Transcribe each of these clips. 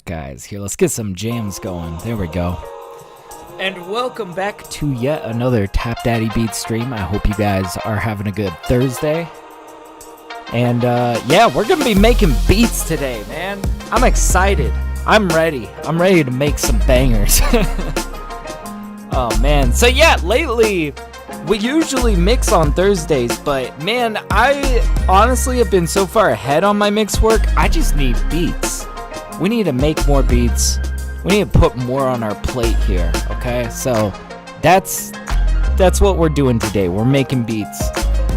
guys. Here, let's get some jams going. There we go. And welcome back to yet another TapDaddyBeats stream. I hope you guys are having a good Thursday. And yeah, we're going to be making beats today, man. I'm excited. I'm ready. I'm ready to make some bangers. Oh, man. So yeah, lately, we usually mix on Thursdays, but man, I honestly have been so far ahead on my mix work, I just need beats. We need to make more beats. We need to put more on our plate here, okay? So that's what we're doing today. We're making beats,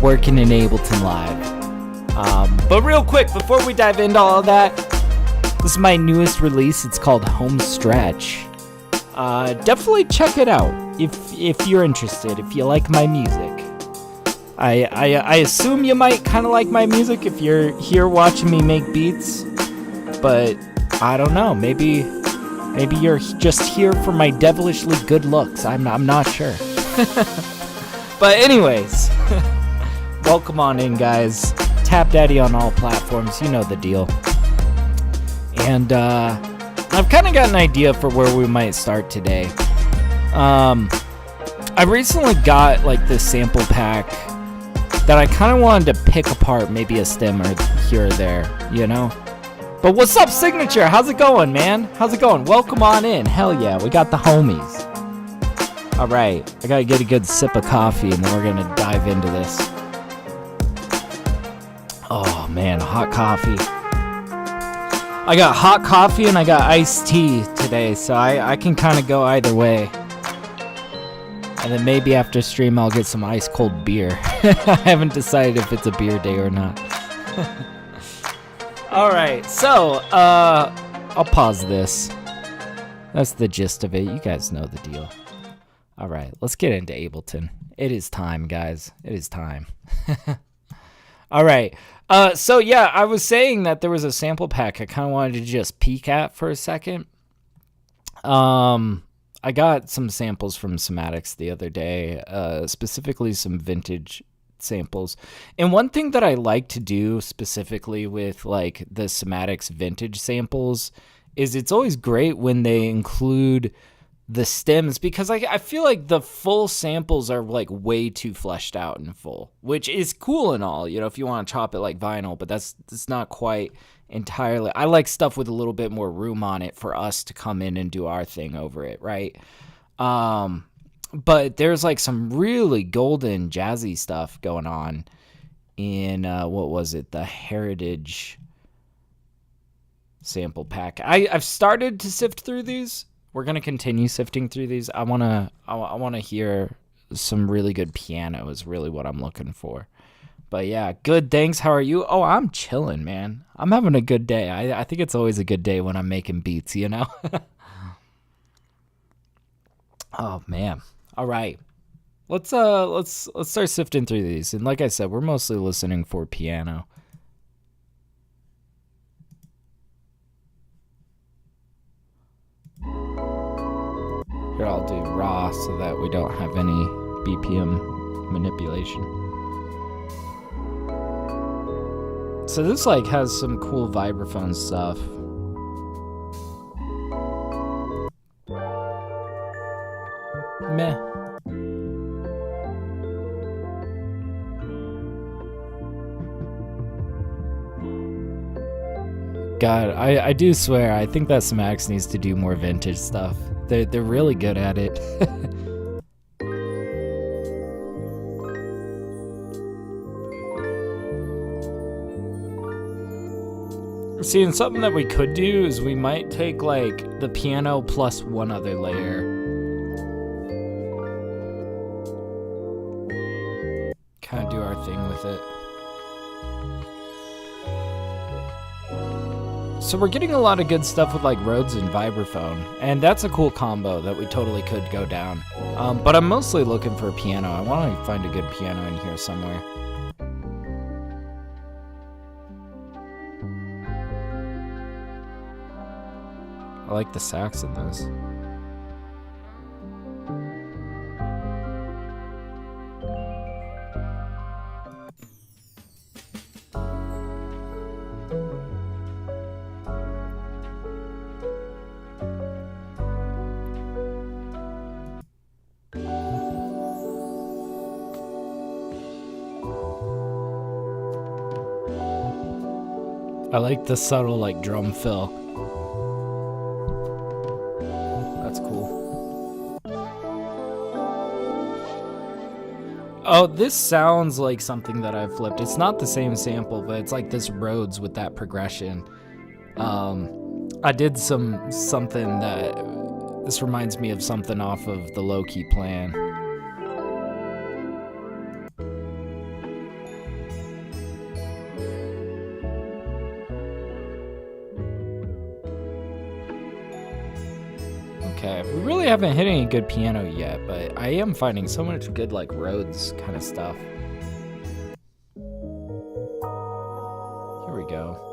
working in Ableton Live. But real quick, before we dive into all of that, this is my newest release. It's called Home Stretch. Definitely check it out if you're interested, if you like my music. I assume you might kind of like my music if you're here watching me make beats, but I don't know. Maybe you're just here for my devilishly good looks. I'm not sure. But anyways, welcome on in, guys. TapDaddy on all platforms. You know the deal. And I've kind of got an idea for where we might start today. I recently got like this sample pack that I kind of wanted to pick apart, maybe a stem or here or there, you know? But what's up, Signature? How's it going, man? How's it going? Welcome on in. Hell yeah, we got the homies. All right, I gotta get a good sip of coffee and then we're gonna dive into this. Oh man, hot coffee. I got hot coffee and I got iced tea today, so I can kind of go either way. And then maybe after stream I'll get some ice cold beer. I haven't decided if it's a beer day or not. Alright, so I'll pause this. That's the gist of it. You guys know the deal. Alright, let's get into Ableton. It is time, guys. It is time. Alright. So yeah, I was saying that there was a sample pack I kind of wanted to just peek at for a second. I got some samples from Somatics the other day, specifically some vintage samples. And one thing that I like to do specifically with like the Somatics vintage samples is it's always great when they include the stems, because I feel like the full samples are like way too fleshed out and full, which is cool and all, you know, if you want to chop it like vinyl, but that's not quite entirely. I like stuff with a little bit more room on it for us to come in and do our thing over it, right? But there's like some really golden jazzy stuff going on in what was it, the Heritage sample pack. I've started to sift through these. We're gonna continue sifting through these. I wanna hear some really good piano is really what I'm looking for. But yeah, good. Thanks. How are you? Oh, I'm chilling, man. I'm having a good day. I think it's always a good day when I'm making beats, you know. Oh man. All right. Let's start sifting through these. And like I said, we're mostly listening for piano. Here, I'll do raw so that we don't have any BPM manipulation. So this like has some cool vibraphone stuff. Meh. God, I do swear, I think that Somatics needs to do more vintage stuff. They're really good at it. See, and something that we could do is we might take like the piano plus one other layer. Kind of do our thing with it. So we're getting a lot of good stuff with like Rhodes and vibraphone, and that's a cool combo that we totally could go down. But I'm mostly looking for a piano. I want to find a good piano in here somewhere. I like the sax in this. I like the subtle like drum fill. That's cool. Oh, this sounds like something that I've flipped. It's not the same sample, but it's like this Rhodes with that progression. I did something that this reminds me of something off of the Low Key Plan. Okay, we really haven't hit any good piano yet, but I am finding so much good like Rhodes kind of stuff. Here we go.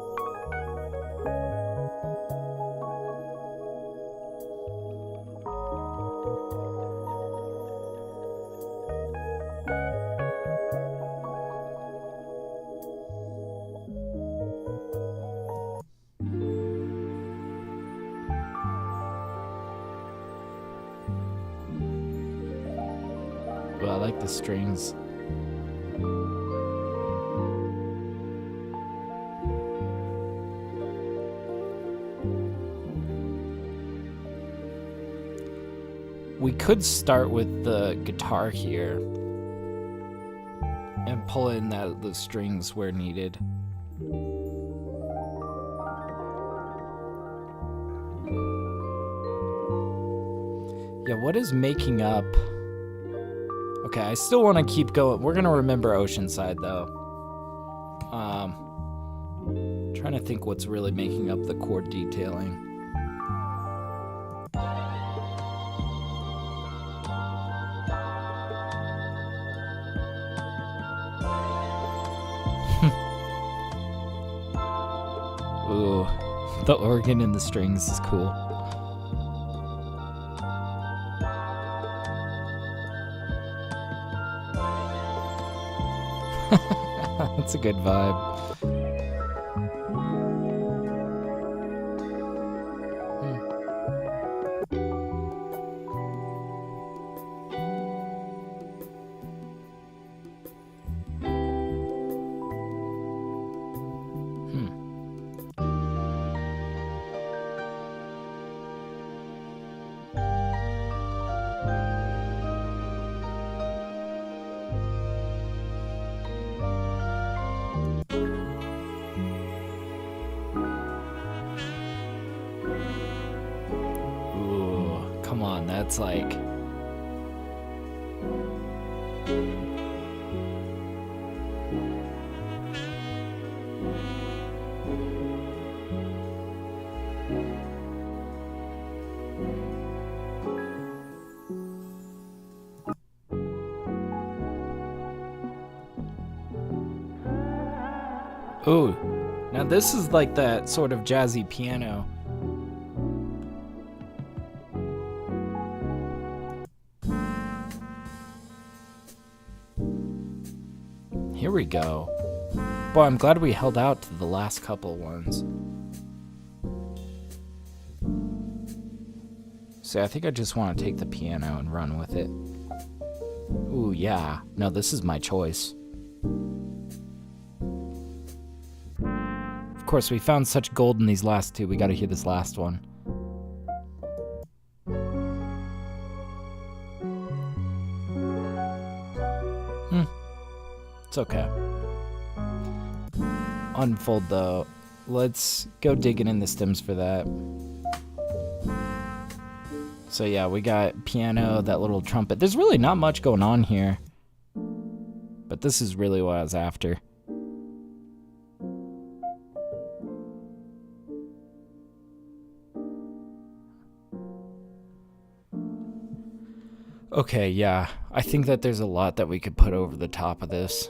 Well, I like the strings. We could start with the guitar here and pull in the strings where needed. Yeah, what is making up? Okay, I still want to keep going. We're gonna remember Oceanside though. Trying to think what's really making up the chord detailing. Ooh, the organ and the strings is cool. That's a good vibe. Come on, that's like... Ooh, now this is like that sort of jazzy piano. Here we go. Boy, I'm glad we held out to the last couple ones. See, I think I just want to take the piano and run with it. Ooh, yeah. No, this is my choice. Of course, we found such gold in these last two. We gotta hear this last one. It's okay. Unfold though. Let's go digging in the stems for that. So yeah, we got piano, that little trumpet. There's really not much going on here, but this is really what I was after. Okay, yeah. I think that there's a lot that we could put over the top of this.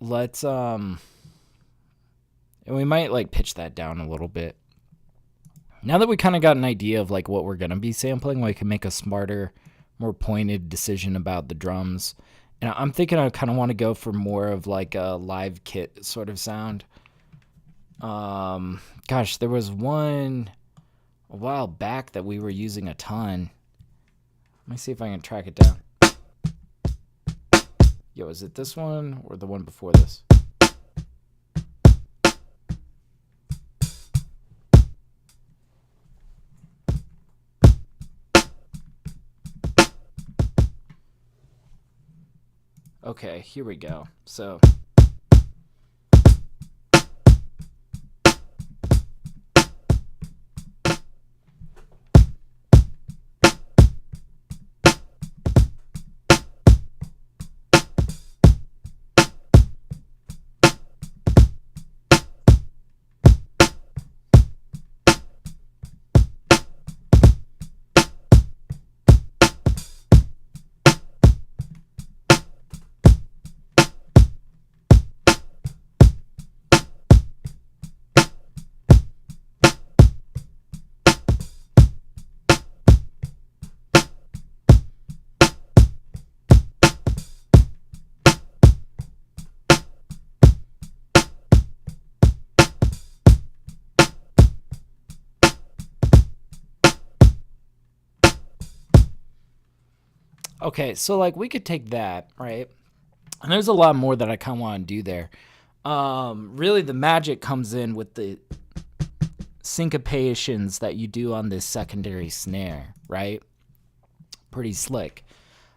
Let's, and we might, like, pitch that down a little bit. Now that we kind of got an idea of, like, what we're going to be sampling, we can make a smarter, more pointed decision about the drums. And I'm thinking I kind of want to go for more of, like, a live kit sort of sound. Gosh, there was one a while back that we were using a ton. Let me see if I can track it down. Yo, is it this one or the one before this? Okay, here we go. So okay, so like we could take that, right? And there's a lot more that I kind of want to do there. Really, the magic comes in with the syncopations that you do on this secondary snare, right? Pretty slick.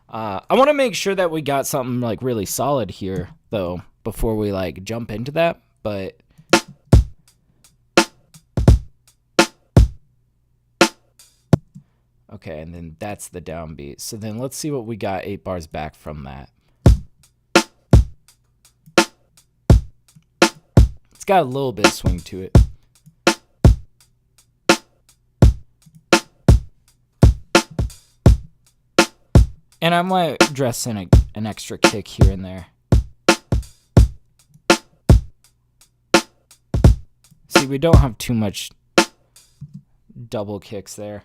I want to make sure that we got something like really solid here, though, before we like jump into that. But okay, and then that's the downbeat. So then let's see what we got 8 bars back from that. It's got a little bit of swing to it. And I might dress in an extra kick here and there. See, we don't have too much double kicks there.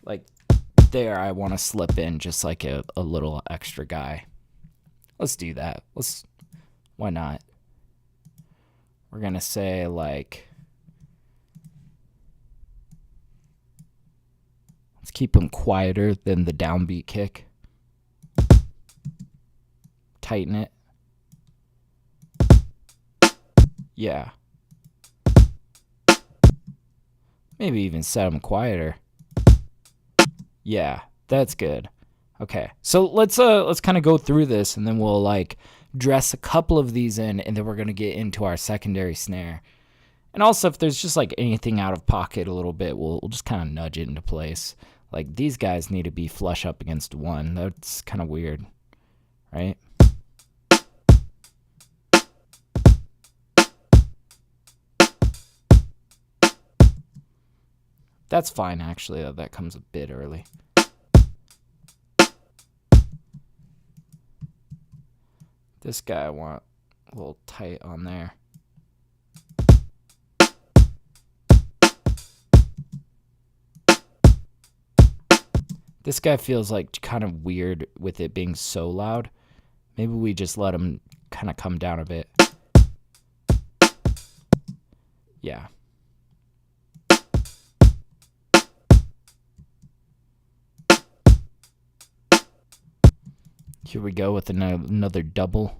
Like there, I want to slip in just like a little extra guy. Let's do that. Why not? We're going to say like, let's keep them quieter than the downbeat kick. Tighten it. Yeah. Maybe even set them quieter. Yeah, that's good. Okay, so let's kind of go through this, and then we'll like dress a couple of these in, and then we're gonna get into our secondary snare. And also, if there's just like anything out of pocket a little bit, we'll just kind of nudge it into place. Like these guys need to be flush up against 1. That's kind of weird, right? That's fine, actually. That comes a bit early. This guy I want a little tight on there. This guy feels like kind of weird with it being so loud. Maybe we just let him kind of come down a bit. Yeah. Here we go with another double.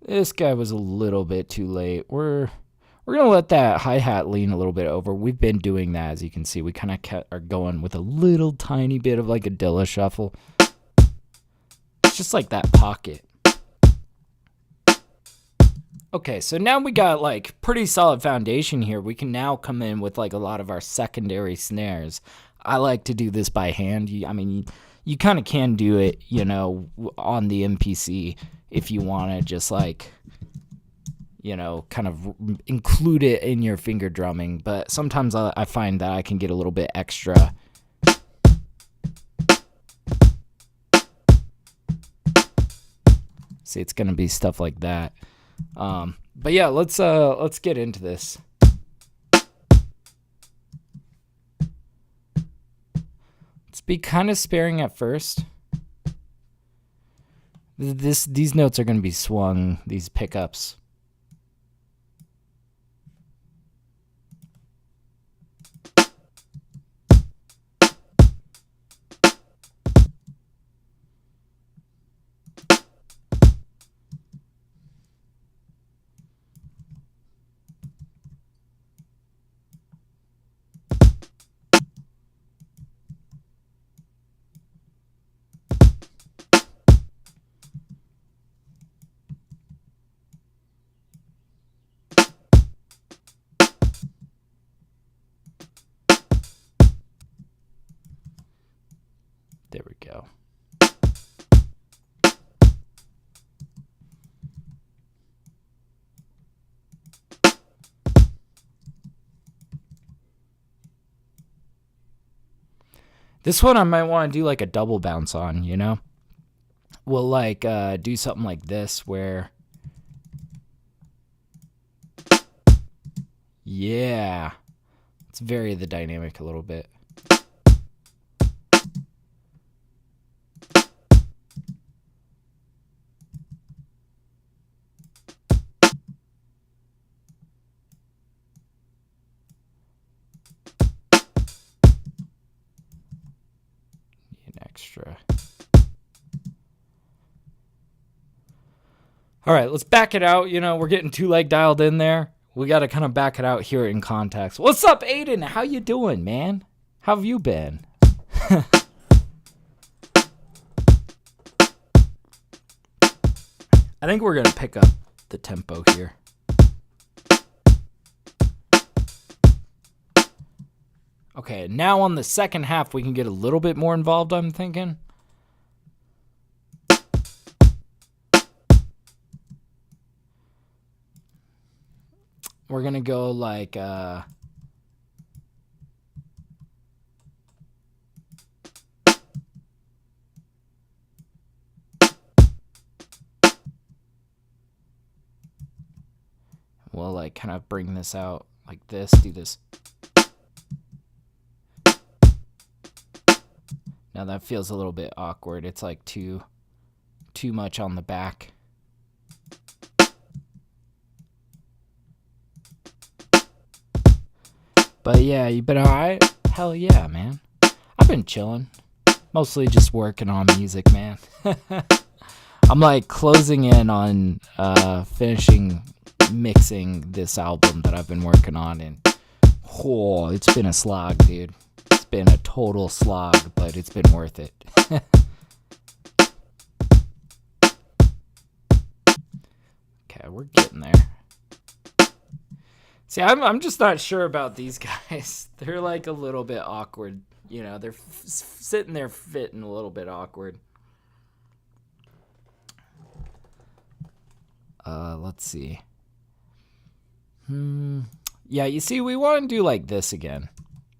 This guy was a little bit too late. We're going to let that hi-hat lean a little bit over. We've been doing that, as you can see. We kind of are going with a little tiny bit of like a Dilla shuffle. It's just like that pocket. Okay, so now we got like pretty solid foundation here. We can now come in with like a lot of our secondary snares. I like to do this by hand. You kind of can do it, you know, on the MPC if you want to just like, you know, kind of include it in your finger drumming. But sometimes I find that I can get a little bit extra. See, it's going to be stuff like that. But yeah, let's get into this. Let's be kind of sparing at first. These notes are going to be swung, these pickups. This one I might want to do like a double bounce on, you know? We'll like do something like this where... Yeah. Let's vary the dynamic a little bit. Extra. All right, let's back it out. You know, we're getting 2-leg dialed in there. We got to kind of back it out here in context. What's up, Aiden? How you doing, man? How have you been? I think we're going to pick up the tempo here. Okay, now on the second half, we can get a little bit more involved, I'm thinking. We're going to go like... we'll like kind of bring this out like this, do this. Now that feels a little bit awkward. It's like too much on the back. But yeah, you been alright? Hell yeah, man. I've been chilling. Mostly just working on music, man. I'm like closing in on finishing mixing this album that I've been working on, and oh, it's been a slog, dude. It's been a total slog, but it's been worth it. Okay, we're getting there. See, I'm just not sure about these guys. They're like a little bit awkward. You know, they're sitting there fitting a little bit awkward. Let's see. Yeah, you see, we want to do like this again.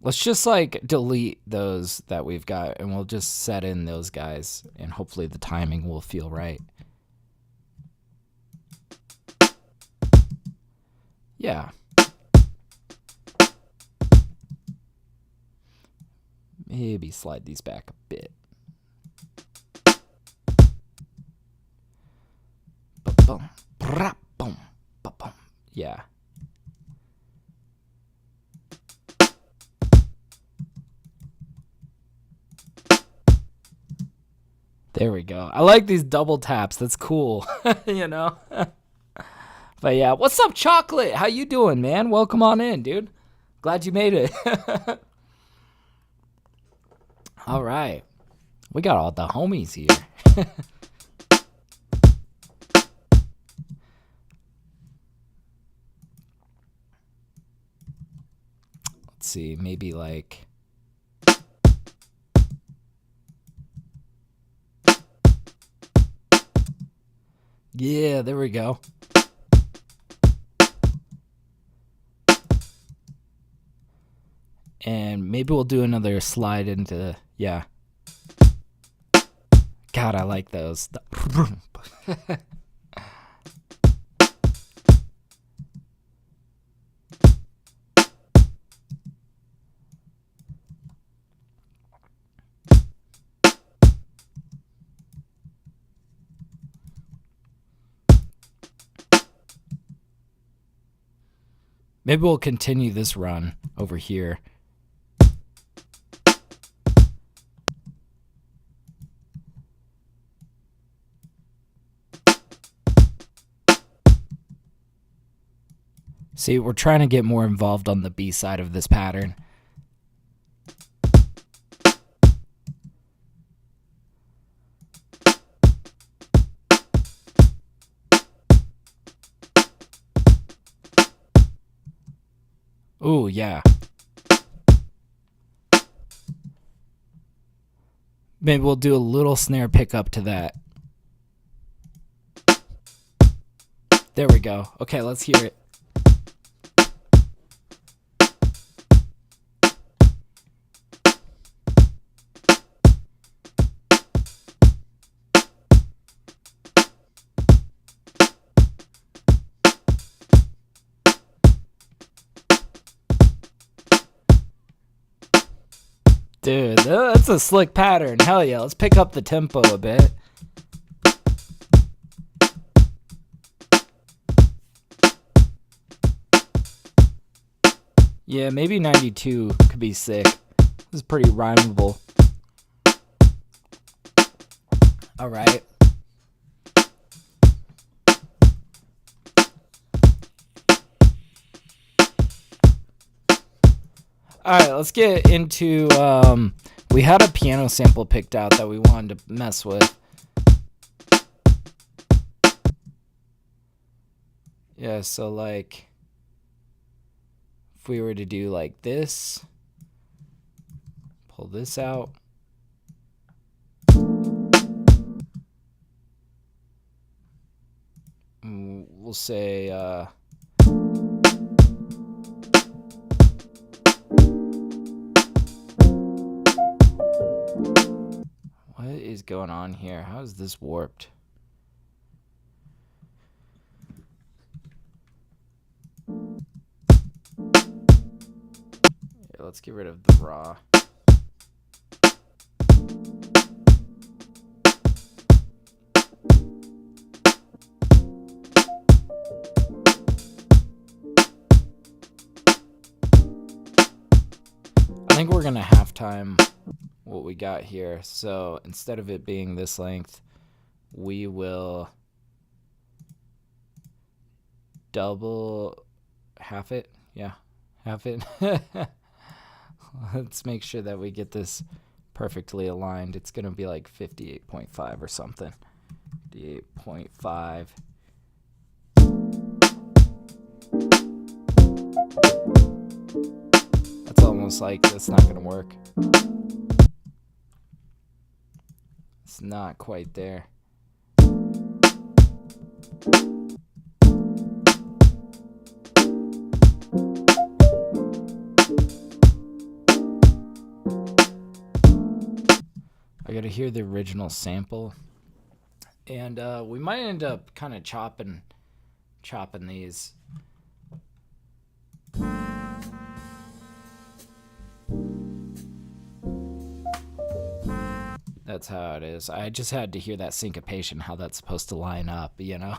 Let's just like delete those that we've got, and we'll just set in those guys, and hopefully the timing will feel right. Yeah. Maybe slide these back a bit. Yeah. There we go. I like these double taps. That's cool. You know? But yeah, what's up, Chocolate? How you doing, man? Welcome on in, dude. Glad you made it. All right. We got all the homies here. Let's see, maybe like... Yeah, there we go. And maybe we'll do another slide into, yeah. God, I like those. Maybe we'll continue this run over here. See, we're trying to get more involved on the B side of this pattern. Ooh, yeah. Maybe we'll do a little snare pickup to that. There we go. Okay, let's hear it. Dude, that's a slick pattern. Hell yeah, let's pick up the tempo a bit. Yeah, maybe 92 could be sick. This is pretty rhymable. Alright. Alright, let's get into, we had a piano sample picked out that we wanted to mess with. Yeah, so like, if we were to do like this, pull this out. We'll say, what is going on here? How is this warped? Yeah, let's get rid of the raw. I think we're gonna halftime what we got here. So instead of it being this length, we will double half it. Yeah, half it. Let's make sure that we get this perfectly aligned. It's gonna be like 58.5 or something. 58.5. That's almost like that's not gonna work. It's not quite there. I gotta hear the original sample, and we might end up kind of chopping these. That's how it is. I just had to hear that syncopation, how that's supposed to line up, you know?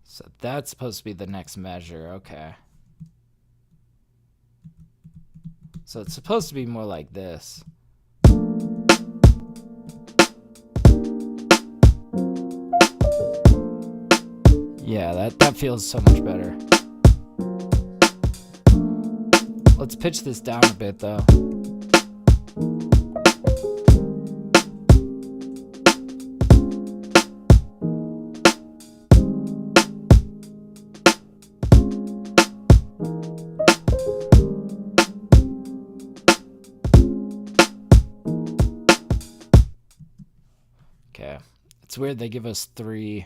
So that's supposed to be the next measure. Okay. So it's supposed to be more like this. Yeah, that feels so much better. Let's pitch this down a bit, though. Okay. It's weird they give us 3.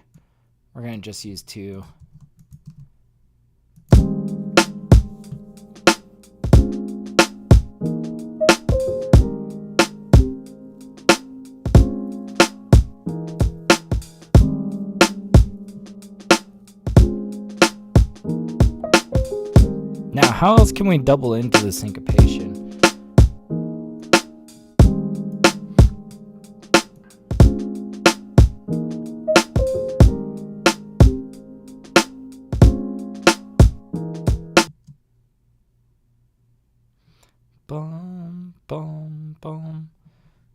We're going to just use 2. Now, how else can we double into the syncopation? Boom, boom, boom.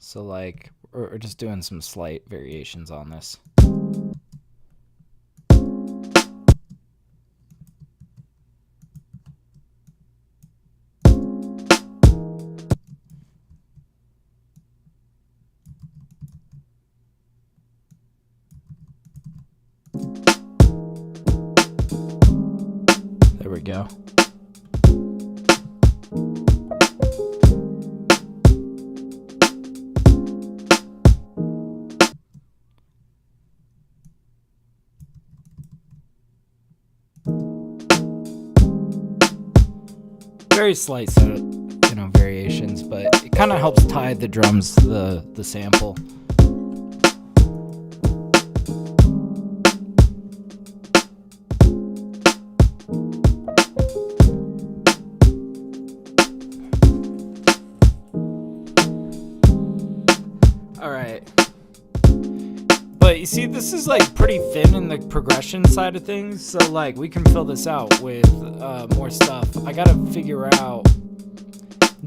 So like, we're just doing some slight variations on this. There we go. Very slight set of, variations, but it kind of helps tie the drums to the sample. But you see, this is like pretty thin in the progression side of things, so like we can fill this out with more stuff. I gotta figure out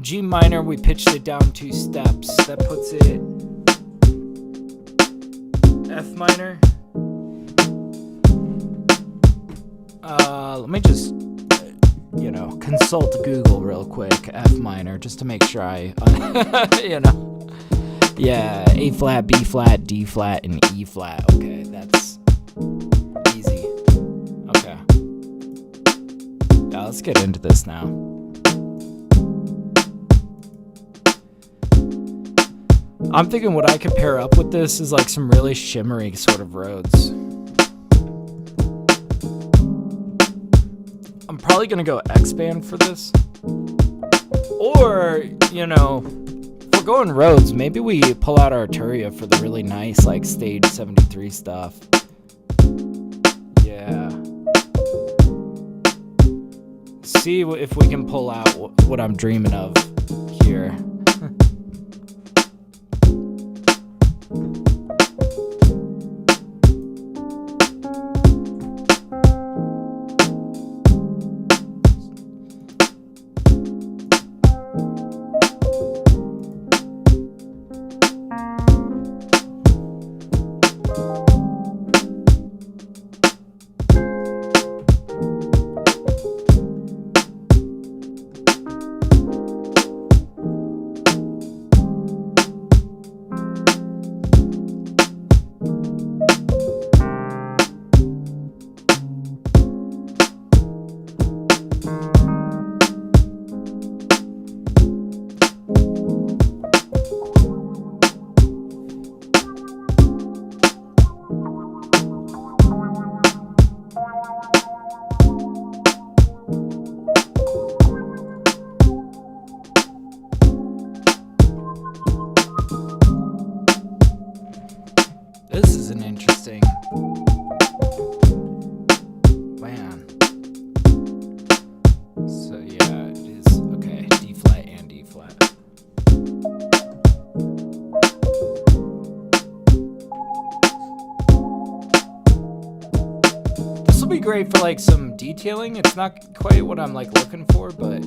G minor. We pitched it down 2 steps. That puts it F minor. Let me just consult Google real quick. F minor, just to make sure I yeah, A flat, B flat, D flat, and E flat. Okay, that's easy. Okay. Yeah, let's get into this now. I'm thinking what I could pair up with this is like some really shimmery sort of Rhodes. I'm probably gonna go X-band for this. Or, if we're going Rhodes, maybe we pull out Arturia for the really nice, like, stage 73 stuff. Yeah. See if we can pull out what I'm dreaming of here. This is an interesting plan. So yeah, it is okay. D flat and D flat. This will be great for like some detailing. It's not quite what I'm like looking for, but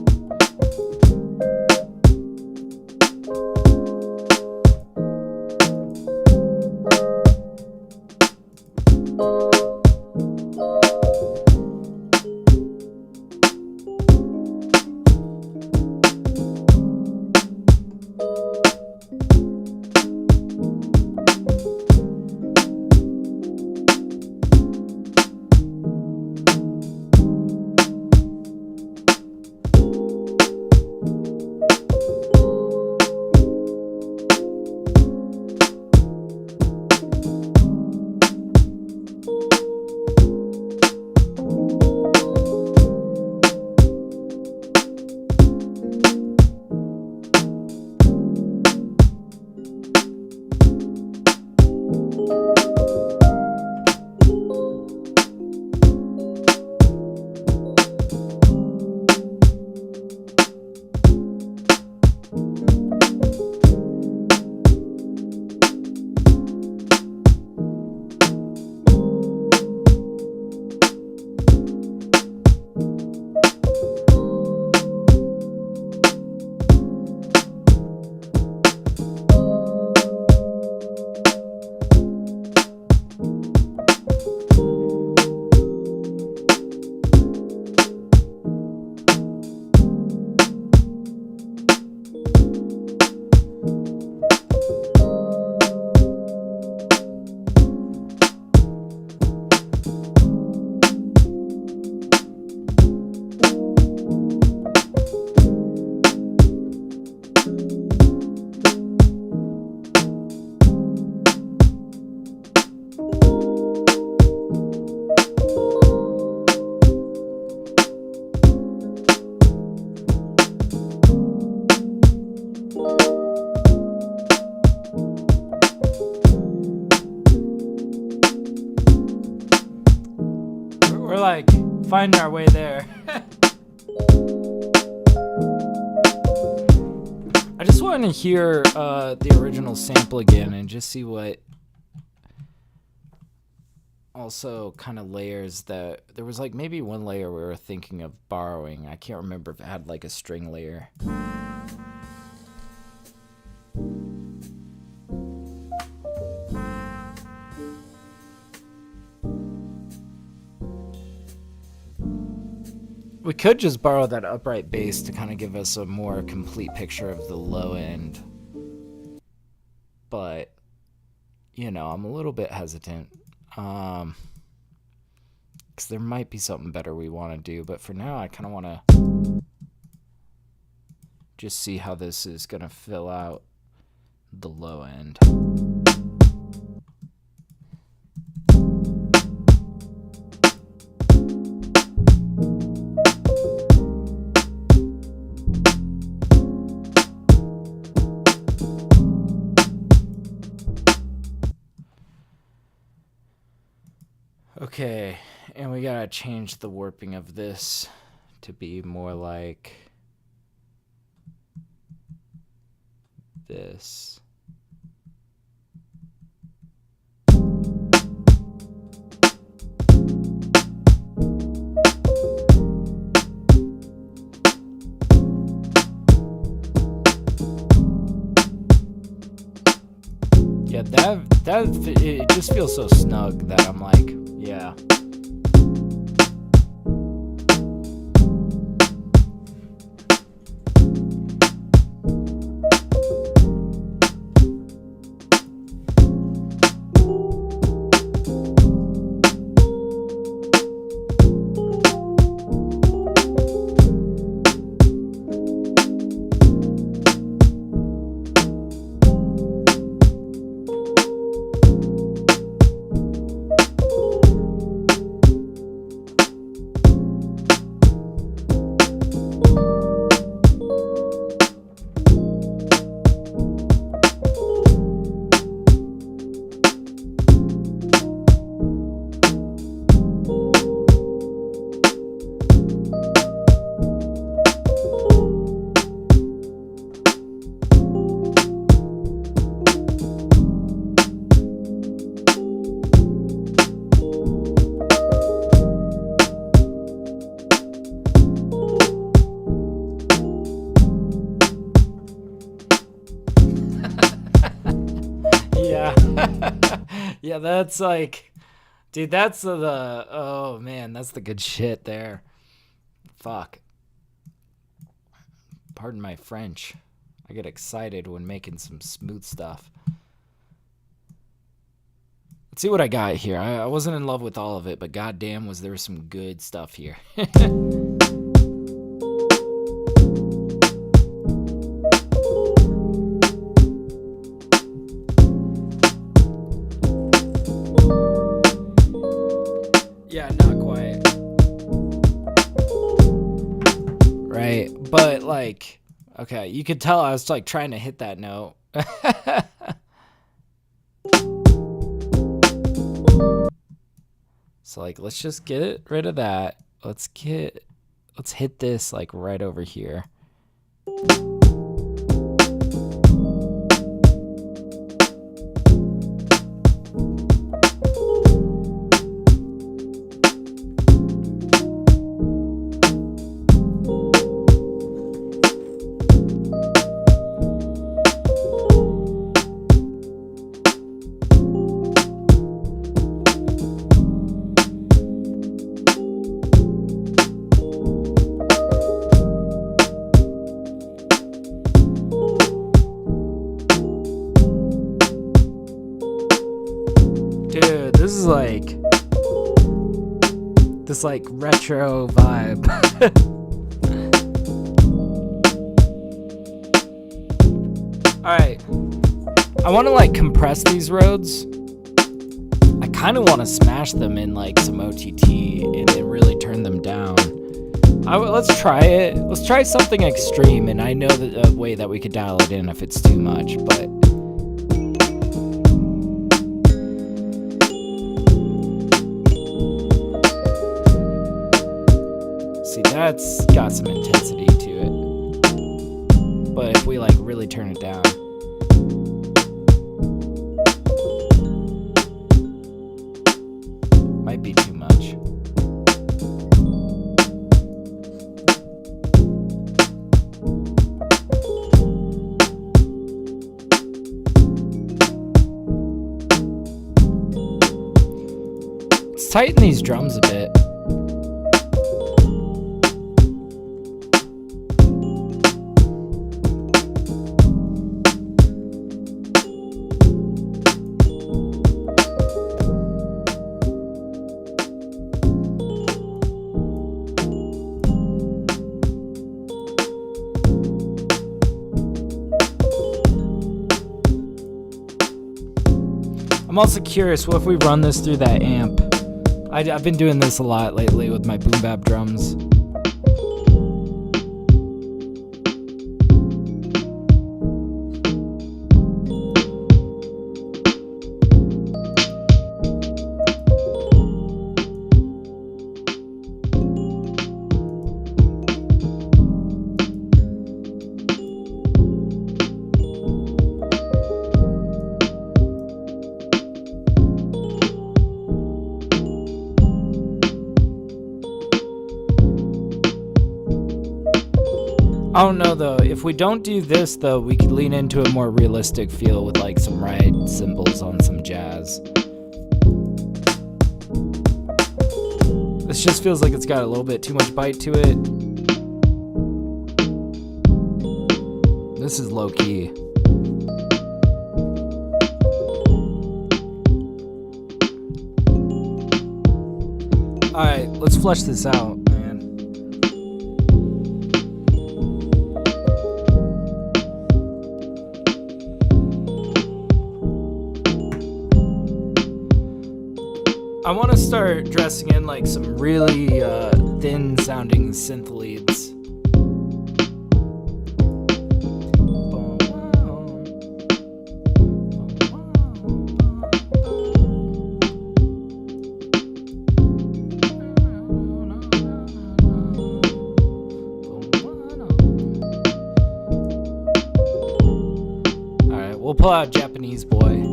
we're like finding our way there. I just want to hear the original sample again and just see what also kind of layers that there was like maybe one layer we were thinking of borrowing. I can't remember if it had like a string layer. We could just borrow that upright bass to kind of give us a more complete picture of the low end. But, you know, I'm a little bit hesitant. Because there might be something better we want to do. But for now, I kind of want to just see how this is going to fill out the low end. Okay, and we gotta change the warping of this to be more like this. Yeah, it just feels so snug that I'm like, yeah. Yeah, that's like, dude, that's oh man, that's the good shit there. Fuck. Pardon my French. I get excited when making some smooth stuff. Let's see what I got here. I wasn't in love with all of it, but goddamn was there some good stuff here. Yeah, not quite. Right, but like, okay, you could tell I was like trying to hit that note. So like, let's just get rid of that. Let's hit this like right over here. Dude, this is like this like retro vibe. All right, I want to like compress these roads. I kind of want to smash them in like some OTT and then really turn them down. Let's try it. Let's try something extreme, and I know that a way that we could dial it in if it's too much, but. See, that's got some intensity to it. But if we like really turn it down. tighten these drums a bit. I'm also curious, what if we run this through that amp? I've been doing this a lot lately with my boom bap drums. I don't know though, if we don't do this though, we could lean into a more realistic feel with like some ride cymbals on some jazz. This just feels like it's got a little bit too much bite to it. This is low key. Alright, let's flesh this out. I want to start dressing in like some really thin sounding synth leads. Alright, we'll pull out Japanese Boy.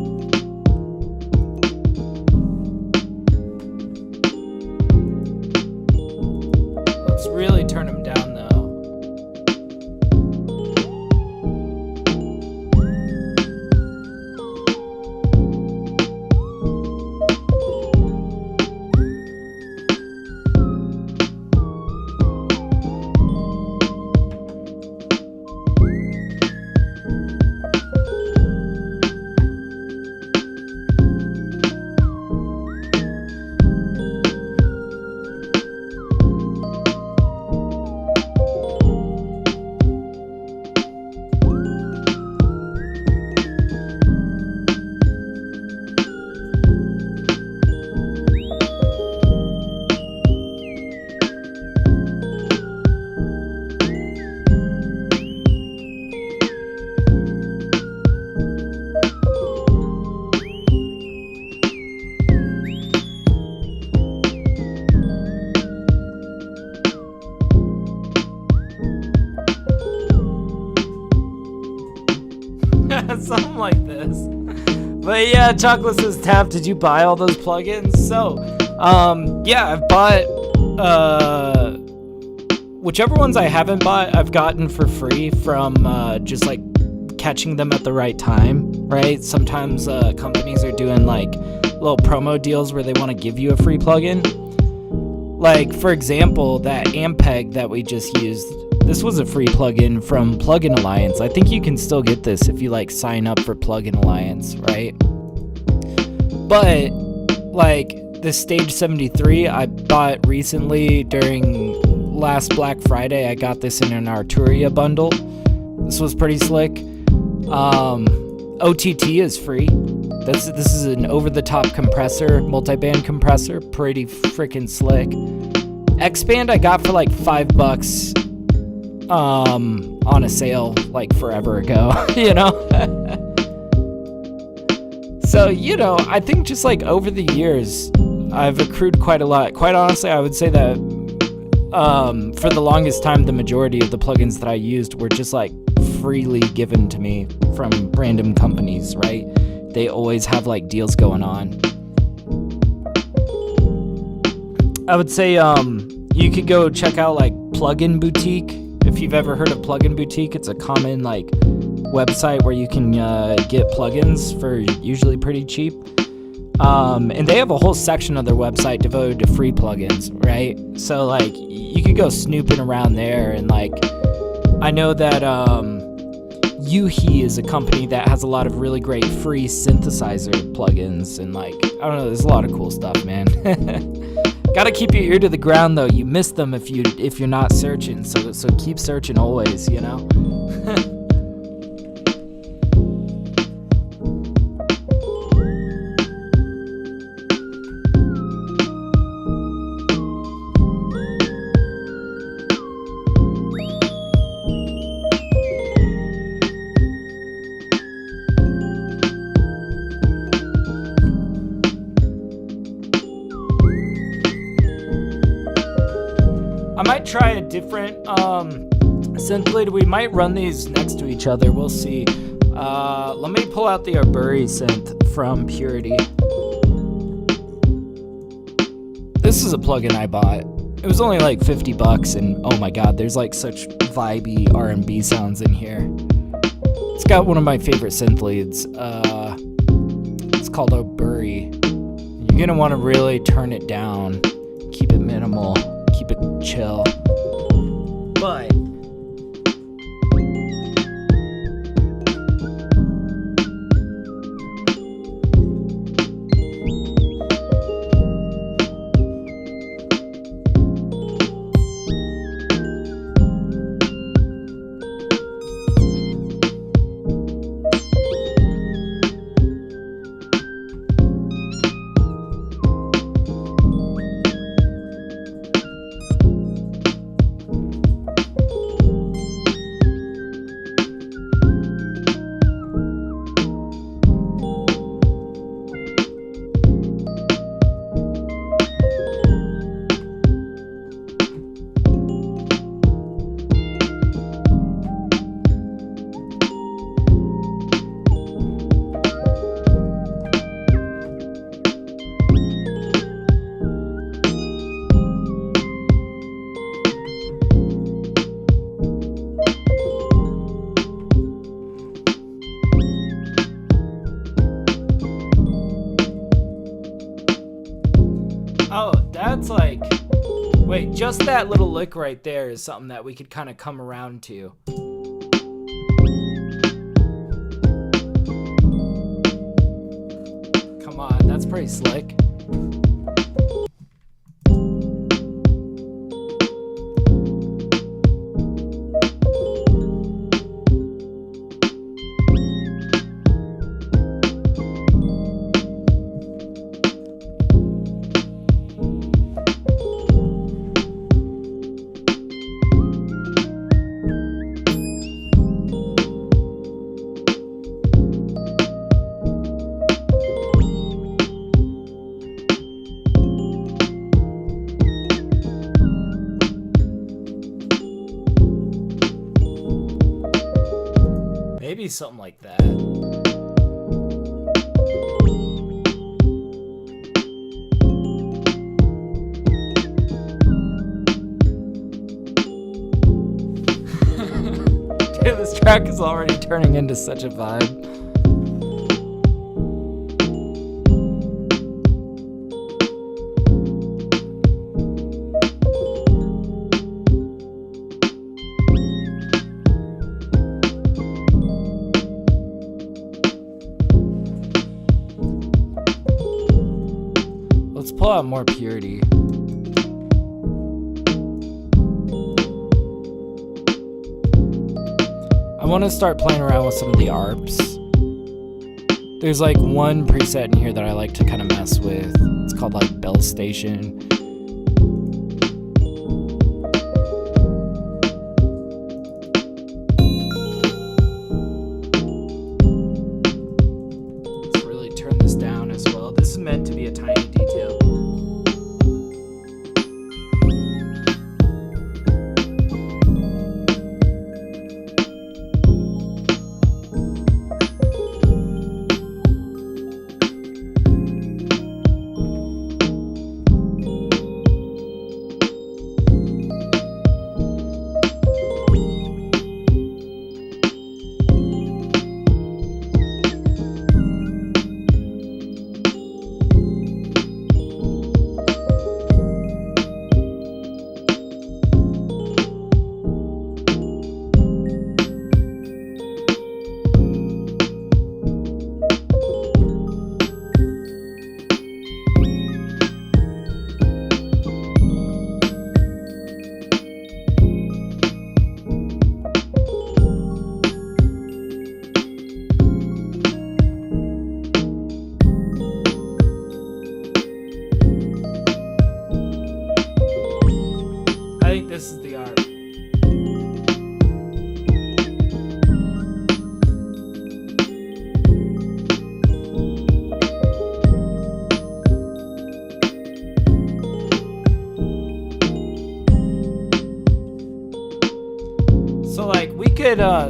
Really turn him down though. Something like this. But yeah, Chocolate says, Tap, did you buy all those plugins? So, yeah, I've bought, whichever ones I haven't bought, I've gotten for free from, just like catching them at the right time, right? Sometimes, companies are doing like little promo deals where they want to give you a free plugin. Like, for example, that Ampeg that we just used, this was a free plugin from Plugin Alliance. I think you can still get this if you like sign up for Plugin Alliance, right? But like the Stage 73 I bought recently during last Black Friday. I got this in an Arturia bundle. This was pretty slick. OTT is free. This is an over-the-top compressor, multi-band compressor, pretty freaking slick. X-Band I got for like $5 on a sale like forever ago, you know? So, you know, I think just like over the years, I've accrued quite a lot. Quite honestly, I would say that for the longest time, the majority of the plugins that I used were just like freely given to me from random companies, right? They always have like deals going on. I would say you could go check out like Plugin Boutique. If you've ever heard of Plugin Boutique, it's a common like website where you can get plugins for usually pretty cheap. And they have a whole section of their website devoted to free plugins, right? So like you could go snooping around there, and like I know that Yuhi is a company that has a lot of really great free synthesizer plugins, and like I don't know, there's a lot of cool stuff, man. Gotta keep your ear to the ground though. You miss them if you're not searching. So keep searching always, you know. I might try a different synth lead. We might run these next to each other. We'll see. Let me pull out the Arburi synth from Purity. This is a plugin I bought. It was only like $50, and oh my god, there's like such vibey R&B sounds in here. It's got one of my favorite synth leads. It's called Arburi. You're gonna want to really turn it down, keep it minimal, keep it chill. But oh, that's like, wait, just that little lick right there is something that we could kind of come around to. Come on, that's pretty slick. Maybe something like that. Dude, this track is already turning into such a vibe. Let's pull out more Purity. I want to start playing around with some of the ARPs. There's like one preset in here that I like to kind of mess with. It's called like Bell Station. Let's really turn this down as well. This is meant to be a tiny detail.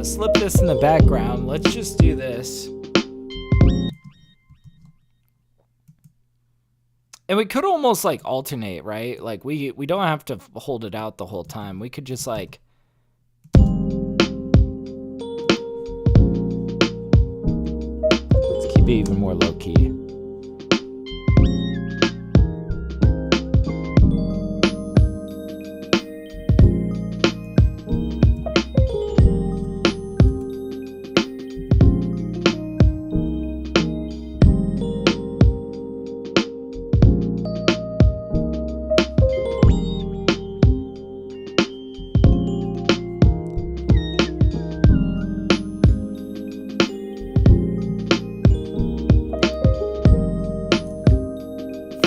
slip this in the background. Let's just do this. And we could almost like alternate, right? Like we don't have to hold it out the whole time. We could just like let's keep it even more low key.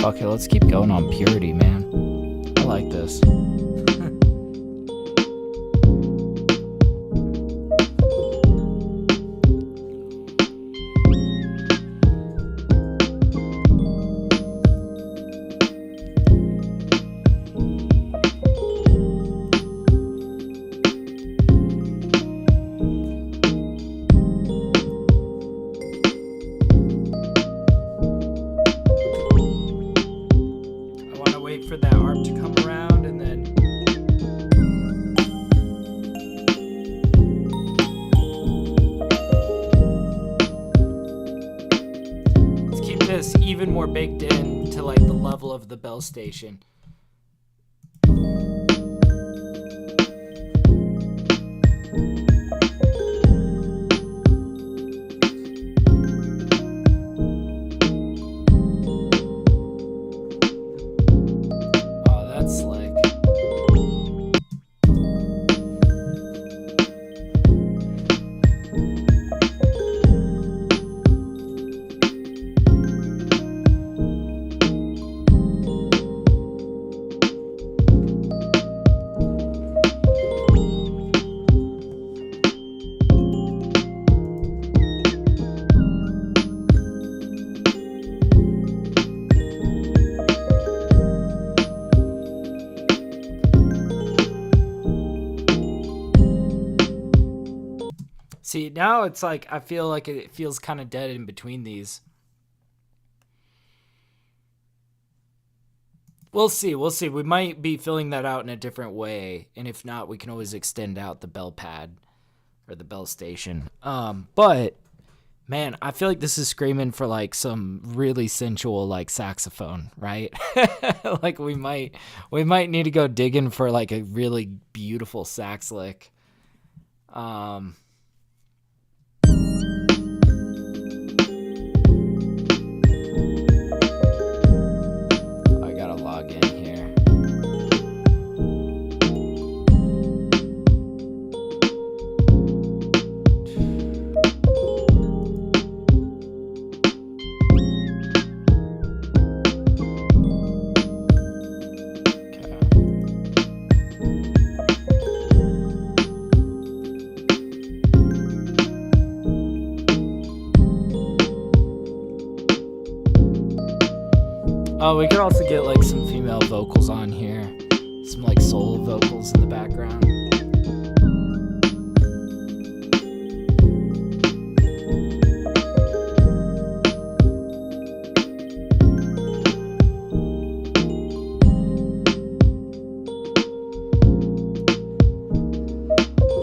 Okay, let's keep going on purity, man. I like this. For that arm to come around and then let's keep this even more baked in to like the level of the bell station. See, now it's like, I feel like it feels kind of dead in between these. We'll see. We'll see. We might be filling that out in a different way. And if not, we can always extend out the bell pad or the bell station. But, man, I feel like this is screaming for like some really sensual like saxophone, right? Like we might need to go digging for like a really beautiful sax lick. Oh, we could also get like some female vocals on here. Some like solo vocals in the background.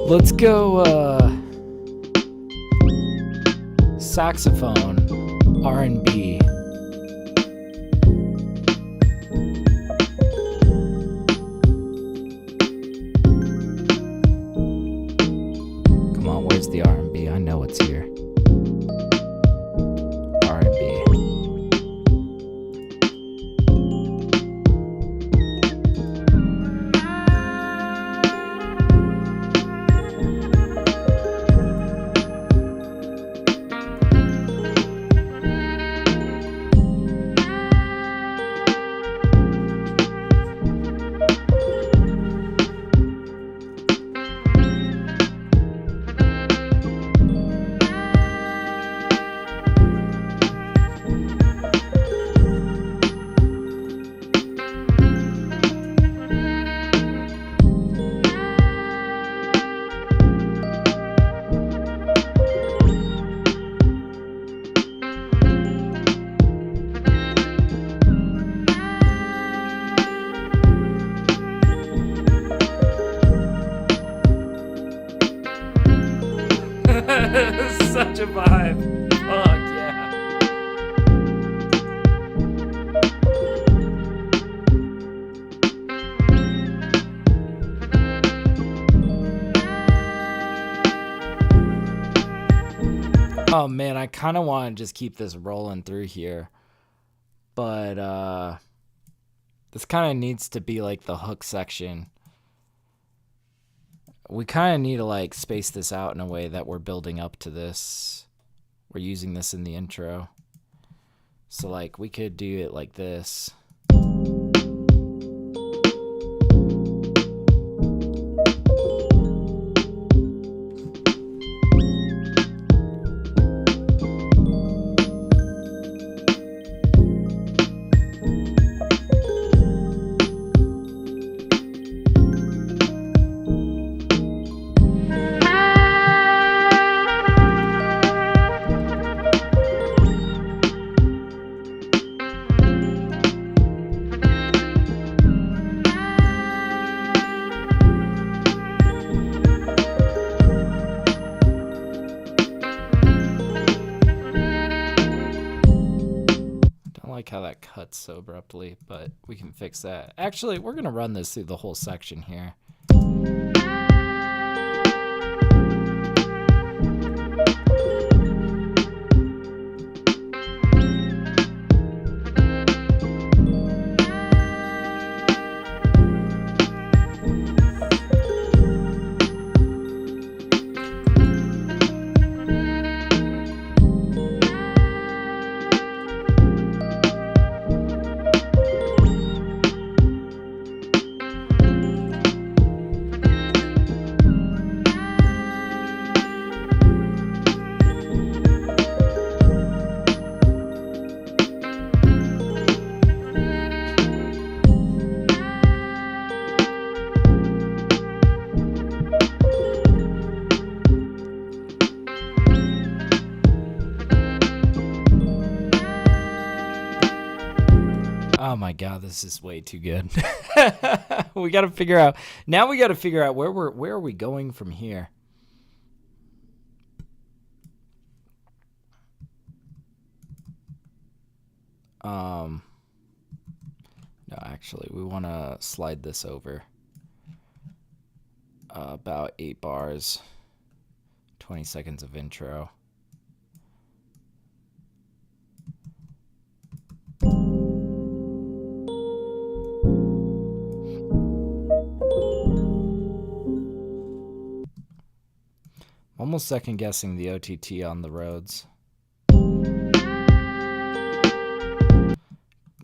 Let's go saxophone, R&B. Where's the R&B? I know it's here. R&B. Such a vibe. Fuck yeah. Oh man, I kind of want to just keep this rolling through here. But this kind of needs to be like the hook section. We kind of need to like space this out in a way that we're building up to this. We're using this in the intro. So like we could do it like this. How that cuts so abruptly, but we can fix that. Actually, we're gonna run this through the whole section here. Oh my god, this is way too good. We got to figure out. Now we got to figure out where are we going from here? No, actually, we want to slide this over about 8 bars, 20 seconds of intro. Almost second guessing the OTT on the Rhodes.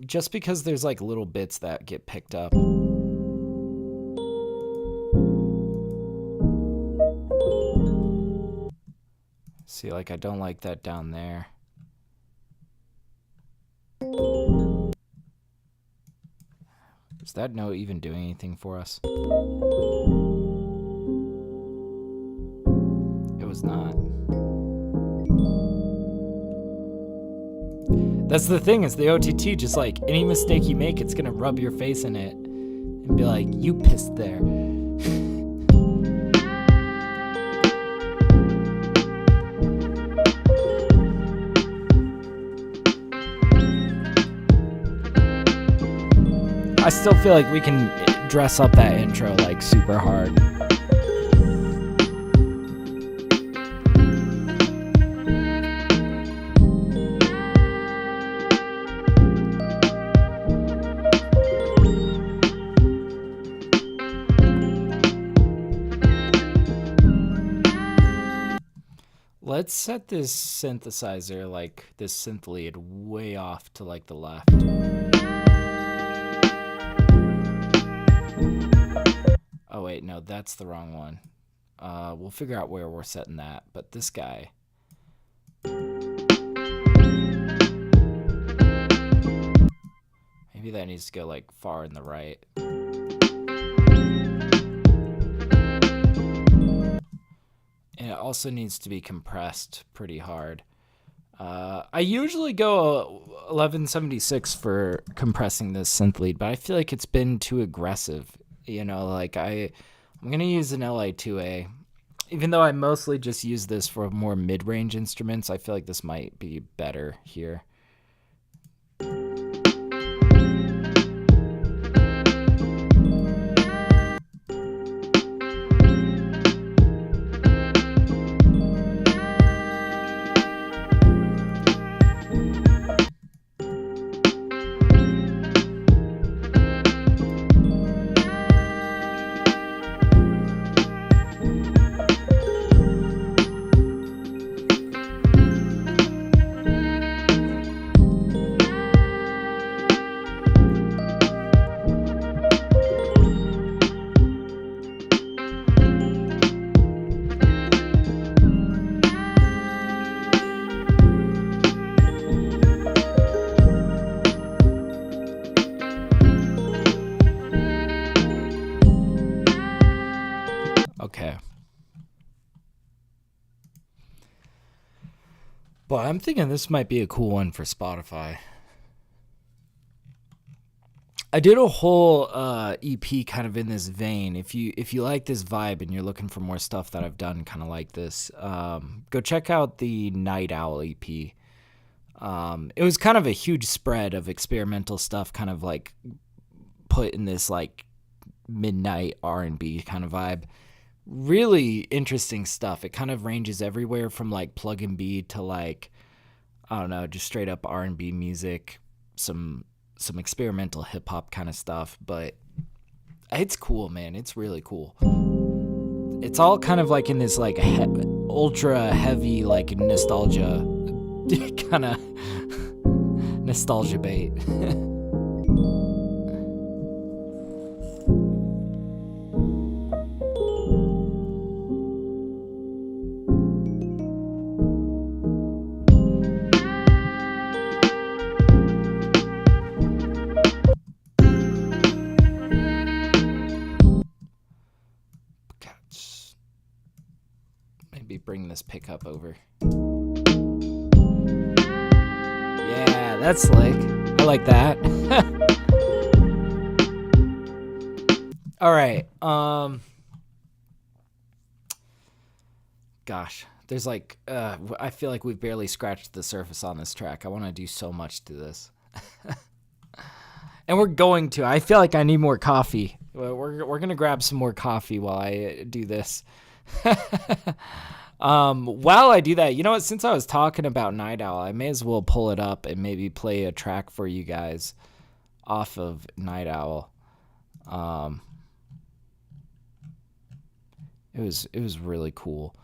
Just because there's like little bits that get picked up. See, like I don't like that down there. Is that note even doing anything for us? Not. That's the thing, is the OTT, just like any mistake you make, it's gonna rub your face in it and be like, you pissed there. I still feel like we can dress up that intro like super hard. Let's set this synthesizer, like this synth lead, way off to like the left. Oh wait, no, that's the wrong one. We'll figure out where we're setting that, but this guy. Maybe that needs to go like far in the right. And it also needs to be compressed pretty hard. I usually go 1176 for compressing this synth lead, but I feel like it's been too aggressive. You know, like I'm going to use an LA2A. Even though I mostly just use this for more mid-range instruments, I feel like this might be better here. Okay. But I'm thinking this might be a cool one for Spotify. I did a whole EP kind of in this vein. If you like this vibe and you're looking for more stuff that I've done kind of like this, go check out the Night Owl EP. It was kind of a huge spread of experimental stuff, kind of like put in this like midnight R&B kind of vibe. Really interesting stuff. It kind of ranges everywhere from like plug and B to like, I don't know, just straight up R&B music, some experimental hip hop kind of stuff, but it's cool, man. It's really cool. It's all kind of like in this like ultra heavy like nostalgia kind of nostalgia bait. Maybe bring this pickup over. Yeah, that's slick. I like that. All right. Gosh, there's like I feel like we've barely scratched the surface on this track. I want to do so much to this. And we're going to. I feel like I need more coffee. We're going to grab some more coffee while I do this. While I do that, you know what, since I was talking about Night Owl, I may as well pull it up and maybe play a track for you guys off of Night Owl. It was really cool.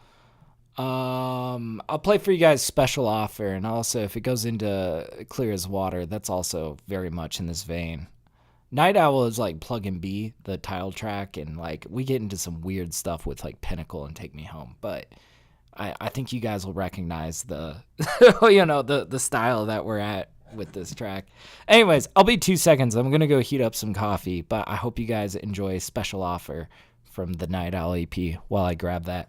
I'll play for you guys Special Offer, and also if it goes into Clear as Water, that's also very much in this vein. Night Owl is like Plug and B, the title track, and like we get into some weird stuff with like Pinnacle and Take Me Home, but I think you guys will recognize the the style that we're at with this track. Anyways, I'll be 2 seconds. I'm gonna go heat up some coffee, but I hope you guys enjoy Special Offer from the Night Owl EP while I grab that.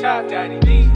TapDaddyBeats.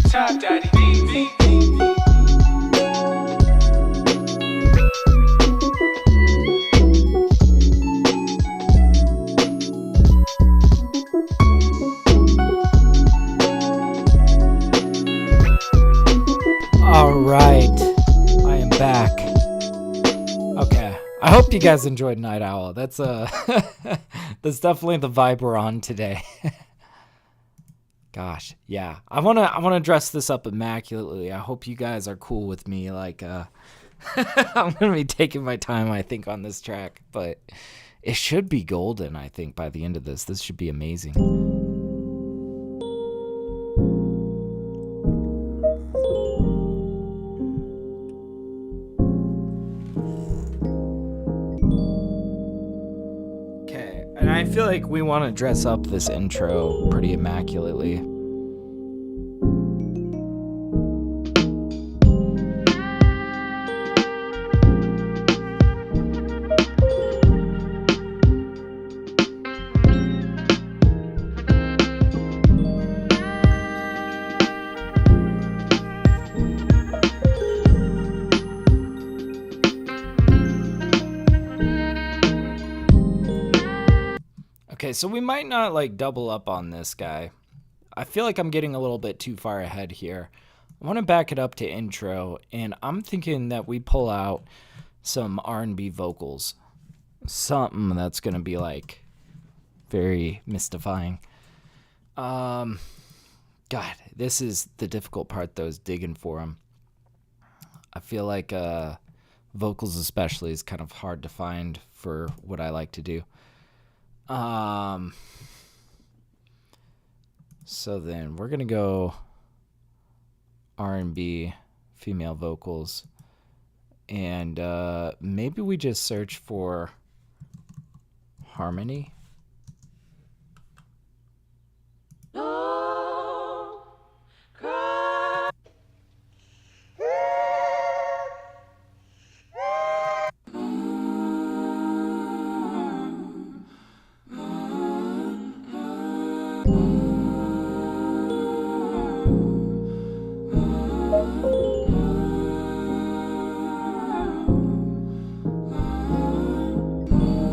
TapDaddyBeats. All right, I am back. Okay, I hope you guys enjoyed Night Owl. That's that's definitely the vibe we're on today. Gosh, yeah. I wanna dress this up immaculately. I hope you guys are cool with me. Like, I'm gonna be taking my time, I think, on this track, but it should be golden. I think by the end of this should be amazing. Okay, and I feel like we want to dress up this intro pretty immaculately. Okay, so we might not like double up on this guy. I feel like I'm getting a little bit too far ahead here. I want to back it up to intro, and I'm thinking that we pull out some R&B vocals. Something that's going to be like very mystifying. God, this is the difficult part though, is digging for them. I feel like vocals especially is kind of hard to find for what I like to do. So then we're gonna go R&B female vocals, and maybe we just search for harmony.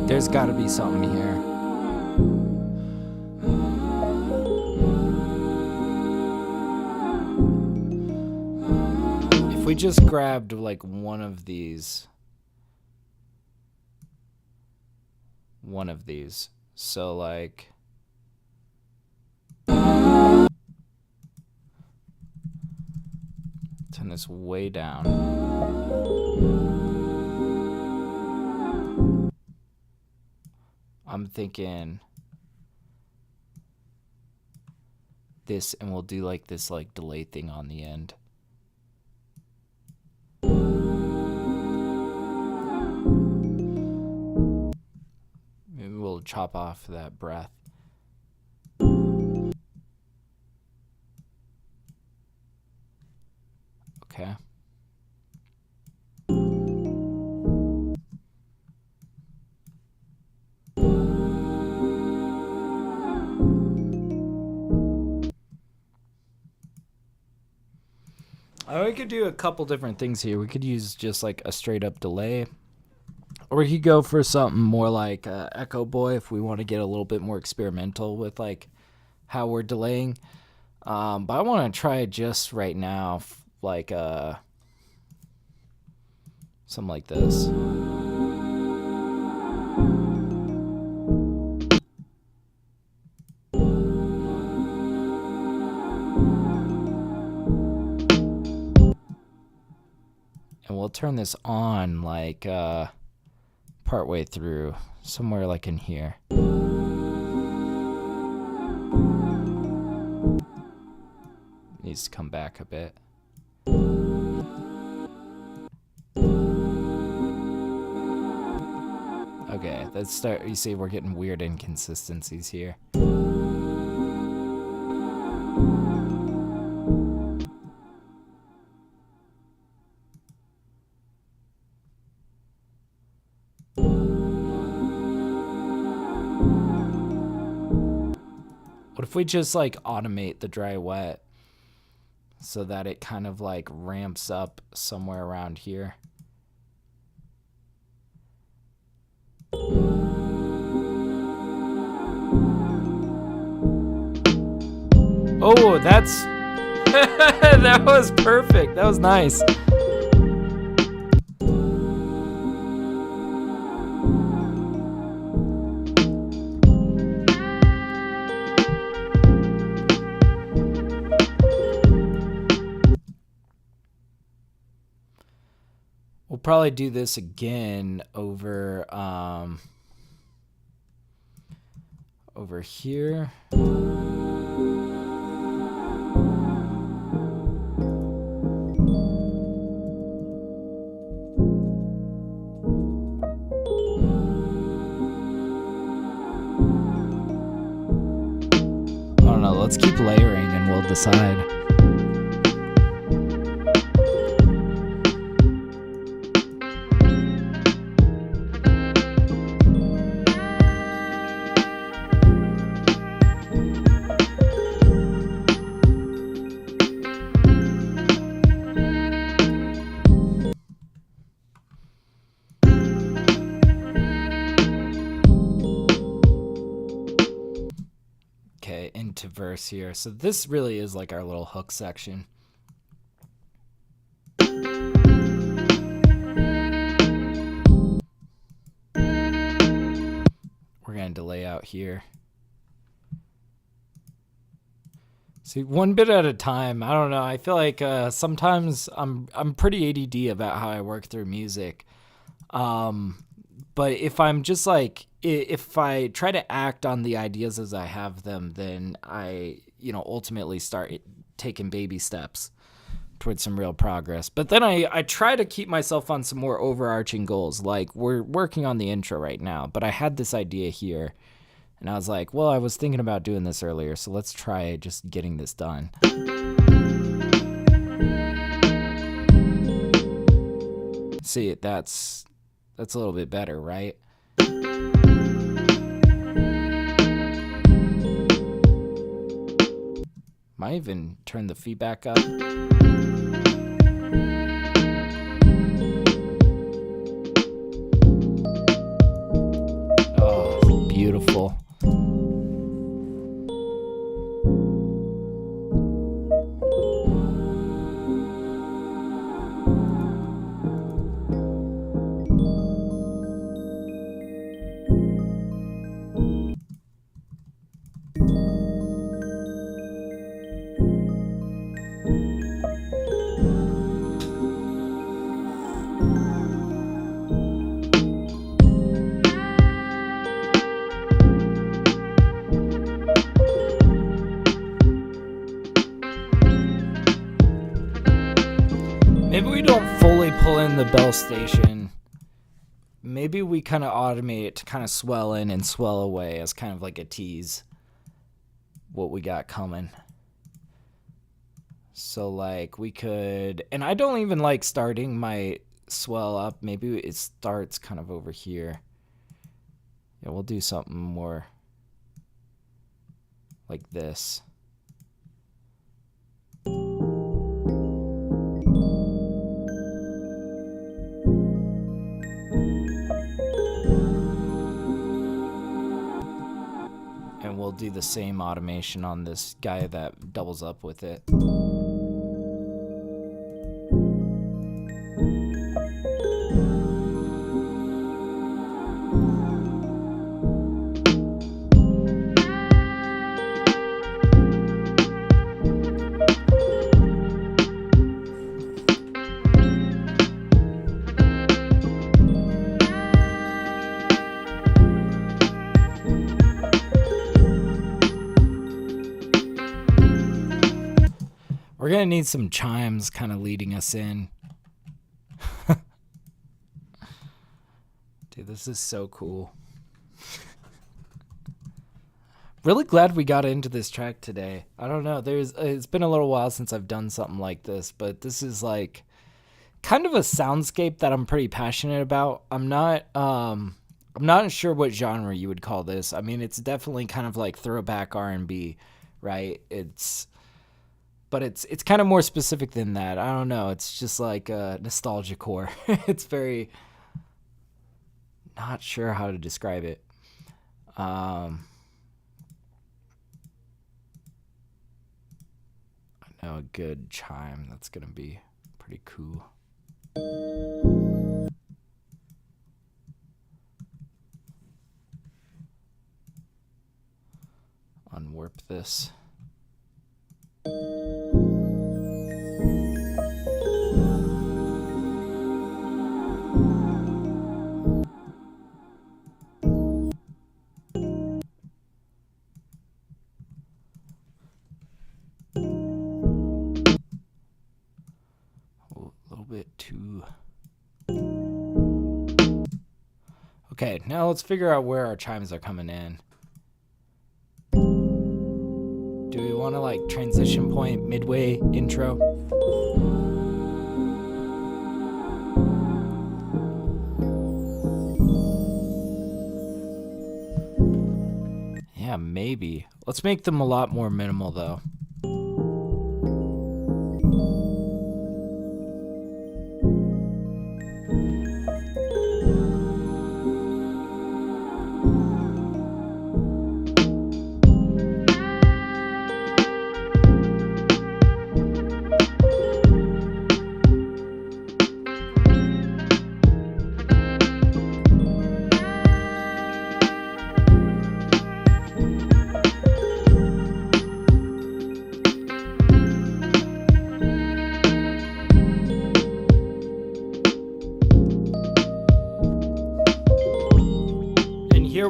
There's got to be something here. If we just grabbed like one of these, so like turn this way down. I'm thinking this, and we'll do like this like delay thing on the end. Maybe we'll chop off that breath. Okay. We could do a couple different things here. We could use just like a straight up delay, or we could go for something more like Echo Boy if we want to get a little bit more experimental with like how we're delaying. But I want to try it just right now, like something like this. And we'll turn this on like partway through, somewhere like in here. Needs to come back a bit. Okay, let's start. You see, we're getting weird inconsistencies here. if we just like automate the dry wet so that it kind of like ramps up somewhere around here. Oh, that's that was perfect. That was nice. We'll probably do this again over here. I don't know, let's keep layering and we'll decide. Into verse here. So this really is like our little hook section. We're going to delay out here. See, one bit at a time. I don't know. I feel like sometimes I'm pretty ADD about how I work through music. But if I'm just like, if I try to act on the ideas as I have them, then I, ultimately start taking baby steps towards some real progress. But then I try to keep myself on some more overarching goals. Like we're working on the intro right now, but I had this idea here and I was like, well, I was thinking about doing this earlier, so let's try just getting this done. See, that's a little bit better, right? Might even turn the feedback up. Oh, beautiful. Maybe we don't fully pull in the bell station. Maybe we kind of automate it to kind of swell in and swell away as kind of like a tease what we got coming. So like we could, and I don't even like starting my swell up. Maybe it starts kind of over here. Yeah, we'll do something more like this. And we'll do the same automation on this guy that doubles up with it. We're going to need some chimes kind of leading us in. Dude, this is so cool. Really glad we got into this track today. I don't know. It's been a little while since I've done something like this, but this is like kind of a soundscape that I'm pretty passionate about. I'm not sure what genre you would call this. I mean, it's definitely kind of like throwback R&B, right? But it's kind of more specific than that. I don't know. It's just like nostalgia core. It's very, not sure how to describe it. I know a good chime that's gonna be pretty cool. Unwarp this. Okay, now let's figure out where our chimes are coming in. Do we want to like transition point midway intro? Yeah, maybe. Let's make them a lot more minimal though.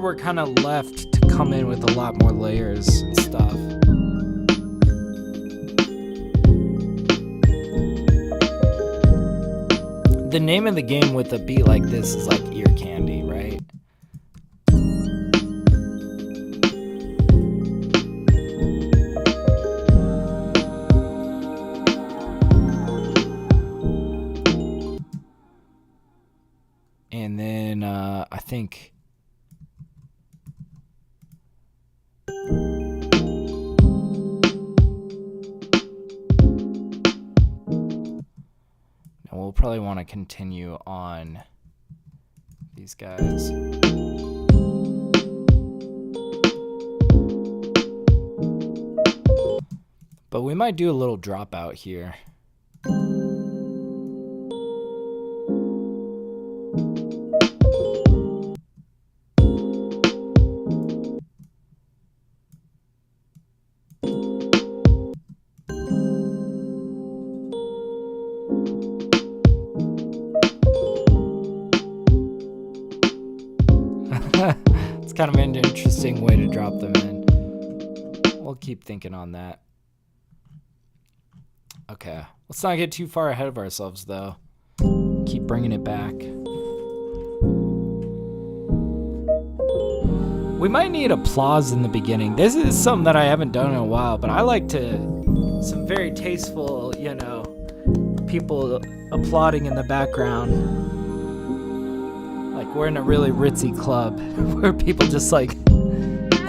We're kind of left to come in with a lot more layers and stuff. The name of the game with a beat like this is like ear candy, right? And then I think we'll probably want to continue on these guys. But we might do a little dropout here. It's kind of an interesting way to drop them in. We'll keep thinking on that. Okay, let's not get too far ahead of ourselves though. Keep bringing it back. We might need applause in the beginning. This is something that I haven't done in a while, but I like some very tasteful, people applauding in the background. We're in a really ritzy club where people just like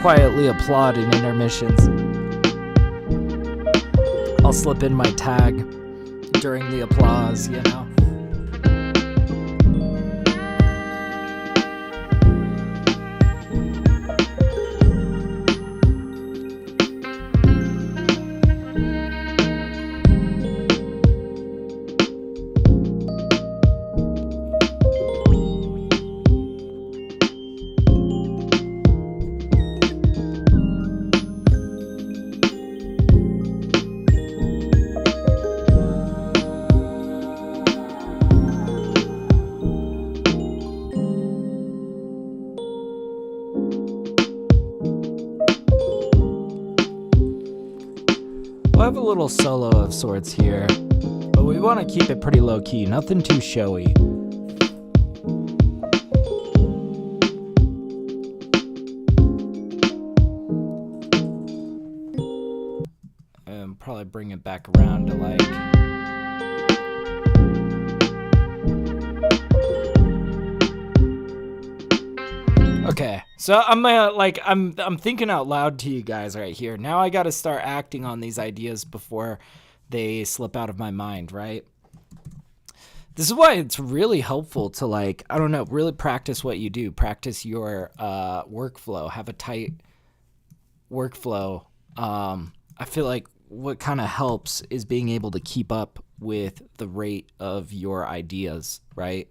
quietly applaud in intermissions. I'll slip in my tag during the applause, We'll have a little solo of sorts here, but we want to keep it pretty low key, nothing too showy. And probably bring it back around to like... Okay, so I'm thinking out loud to you guys right here. Now I got to start acting on these ideas before they slip out of my mind, right? This is why it's really helpful to, like, I don't know, really practice what you do. Practice your workflow. Have a tight workflow. I feel like what kind of helps is being able to keep up with the rate of your ideas, right?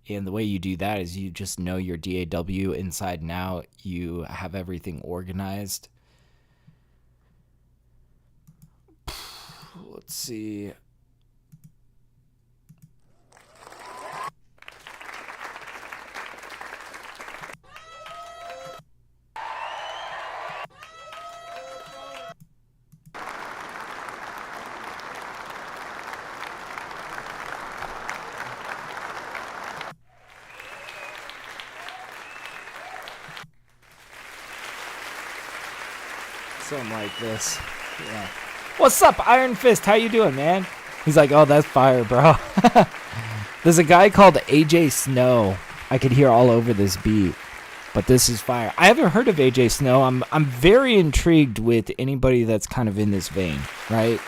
And the way you do that is you just know your DAW inside and out. You have everything organized. Let's see. Something like this. Yeah. What's up, Iron Fist? How you doing, man? He's like, oh, that's fire, bro. There's a guy called AJ Snow. I could hear all over this beat, but this is fire. I haven't heard of AJ Snow. I'm very intrigued with anybody that's kind of in this vein, right?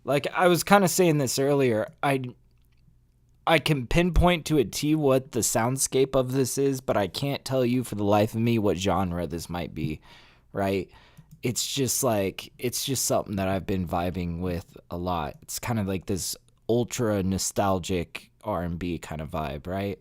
Like I was kind of saying this earlier. I can pinpoint to a T what the soundscape of this is, but I can't tell you for the life of me what genre this might be, right? It's just something that I've been vibing with a lot. It's kind of like this ultra nostalgic R&B kind of vibe, right?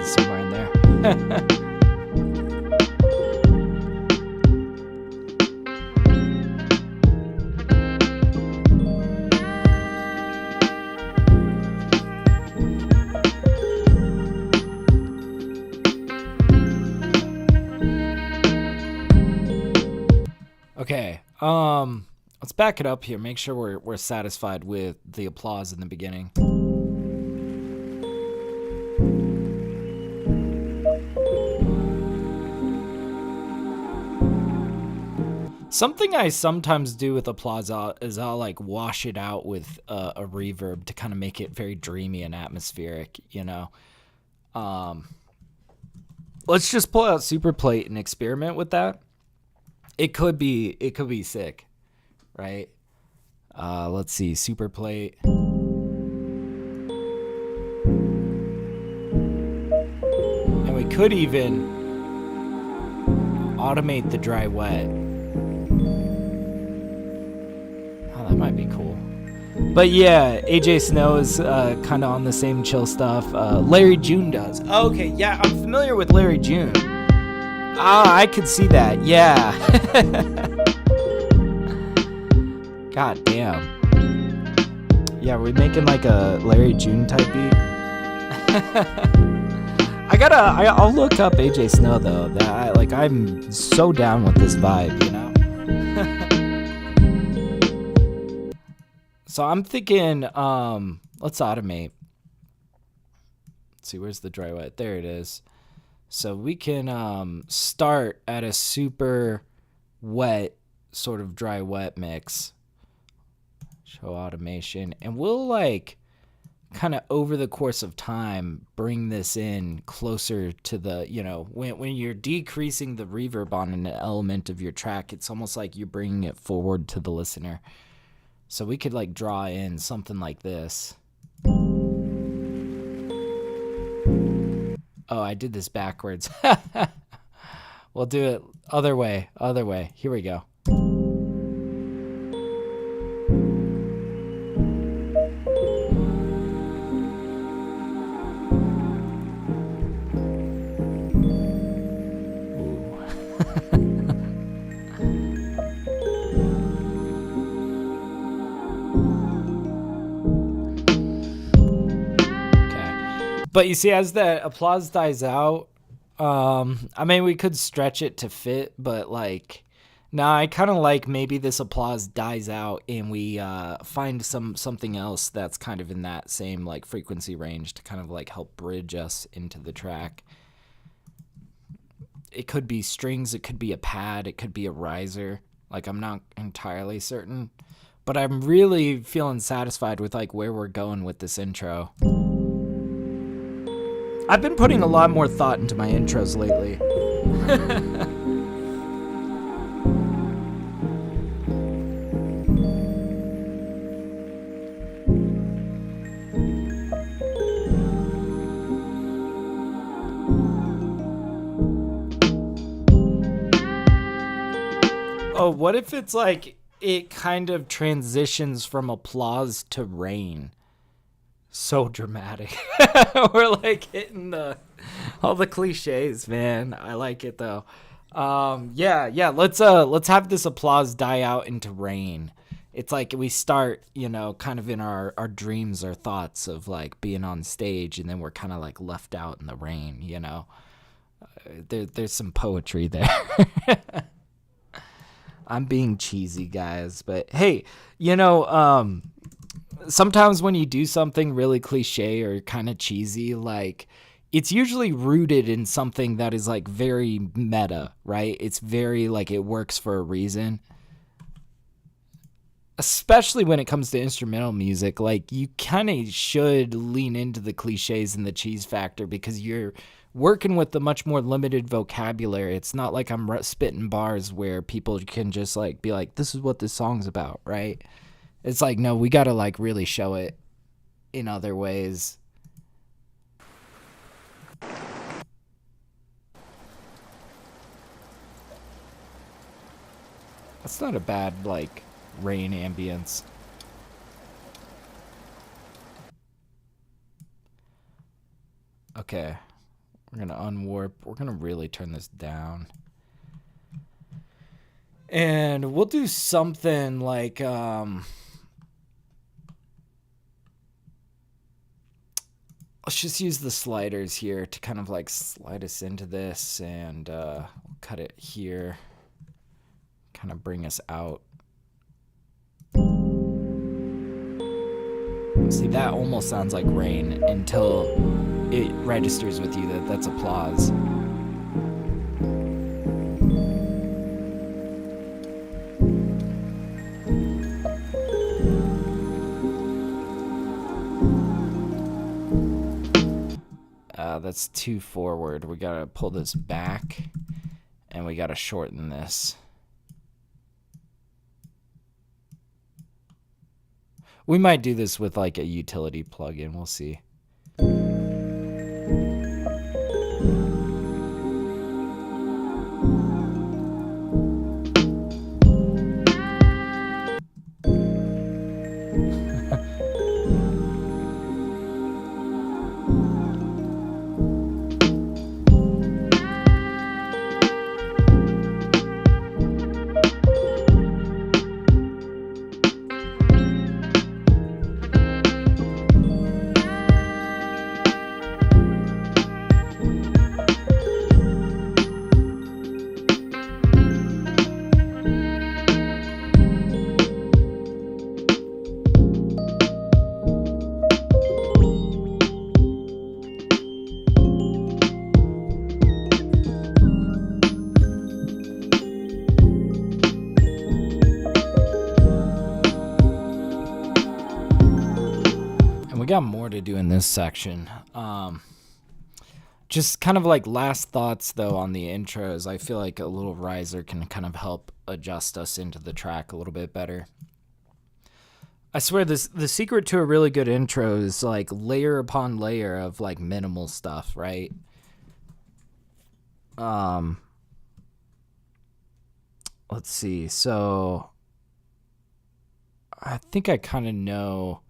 Somewhere in there. Okay, let's back it up here. Make sure we're satisfied with the applause in the beginning. Something I sometimes do with applause is I'll like wash it out with a reverb to kind of make it very dreamy and atmospheric, you know. Let's just pull out Superplate and experiment with that. It could be sick, right? Let's see, Superplate. And we could even automate the dry wet. That might be cool. But yeah, AJ Snow is kind of on the same chill stuff. Larry June does. Oh, okay, yeah, I'm familiar with Larry June. Ah, I could see that. Yeah. God damn. Yeah, we're making like a Larry June type beat. I'll look up AJ Snow though. I'm so down with this vibe, you know. So I'm thinking, let's automate. Let's see, where's the dry wet? There it is. So we can start at a super wet, sort of dry wet mix. Show automation. And we'll like kind of over the course of time bring this in closer to the, you know, when you're decreasing the reverb on an element of your track, it's almost like you're bringing it forward to the listener. So we could like draw in something like this. Oh, I did this backwards. We'll do it other way. Here we go. But you see, as the applause dies out, I mean, we could stretch it to fit, but like, Now I kind of like maybe this applause dies out and we find something else that's kind of in that same like frequency range to kind of like help bridge us into the track. It could be strings, it could be a pad, it could be a riser. Like, I'm not entirely certain, but I'm really feeling satisfied with like where we're going with this intro. I've been putting a lot more thought into my intros lately. Oh, what if it's like it kind of transitions from applause to rain? So dramatic. We're like hitting all the cliches, man. I like it though. Yeah. Let's have this applause die out into rain. It's like we start, kind of in our dreams or thoughts of like being on stage, and then we're kind of like left out in the rain. There's some poetry there. I'm being cheesy, guys, but hey, sometimes when you do something really cliche or kind of cheesy, like, it's usually rooted in something that is like very meta, right? It's very like it works for a reason. Especially when it comes to instrumental music, like, you kind of should lean into the cliches and the cheese factor because you're working with a much more limited vocabulary. It's not like I'm spitting bars where people can just like be like, this is what this song's about, right? It's like, no, we got to like really show it in other ways. That's not a bad like rain ambience. Okay. We're going to unwarp. We're going to really turn this down. And we'll do something like, let's just use the sliders here to kind of like slide us into this, and we'll cut it here. Kind of bring us out. See, that almost sounds like rain until it registers with you that that's applause. That's too forward. We gotta pull this back, and we gotta shorten this. We might do this with like a utility plugin. We'll see. Got more to do in this section. Just kind of like last thoughts though on the intros. I feel like a little riser can kind of help adjust us into the track a little bit better. I swear the secret to a really good intro is like layer upon layer of like minimal stuff, right? Let's see. So I think I kind of know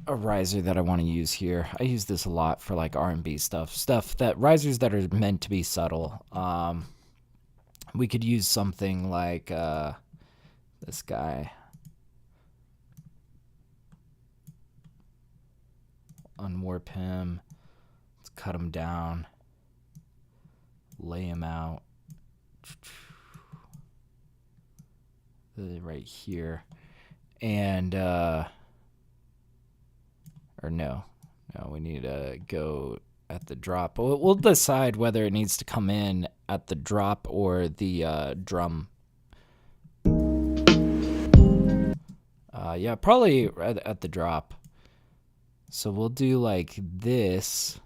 a riser that I want to use here. I use this a lot for like R&B stuff that risers that are meant to be subtle. We could use something like this guy. Unwarp him. Let's cut him down. Lay him out. right here. And, or no, we need to go at the drop. We'll decide whether it needs to come in at the drop or the drum. Yeah, probably at the drop. So we'll do like this.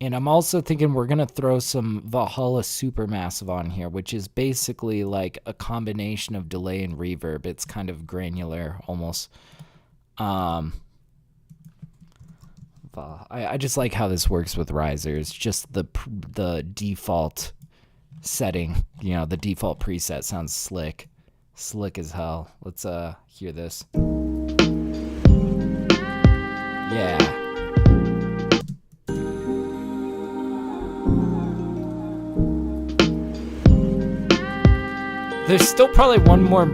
And I'm also thinking we're going to throw some Valhalla Supermassive on here, which is basically like a combination of delay and reverb. It's kind of granular almost. I just like how this works with risers. Just the default setting, you know, the default preset sounds slick. Slick as hell. Let's hear this. Yeah. There's still probably one more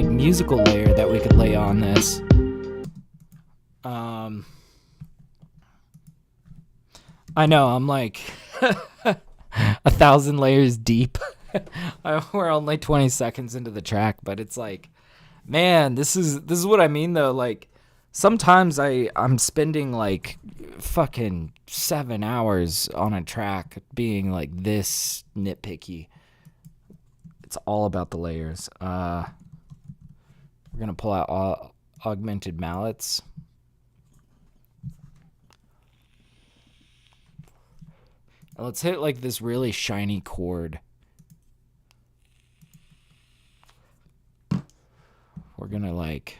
musical layer that we could lay on this. I know, I'm like 1,000 layers deep. We're only 20 seconds into the track, but it's like, man, this is what I mean though. Like sometimes I'm spending like fucking 7 hours on a track being like this nitpicky. It's all about the layers. We're gonna pull out augmented mallets. And let's hit like this really shiny chord. We're gonna like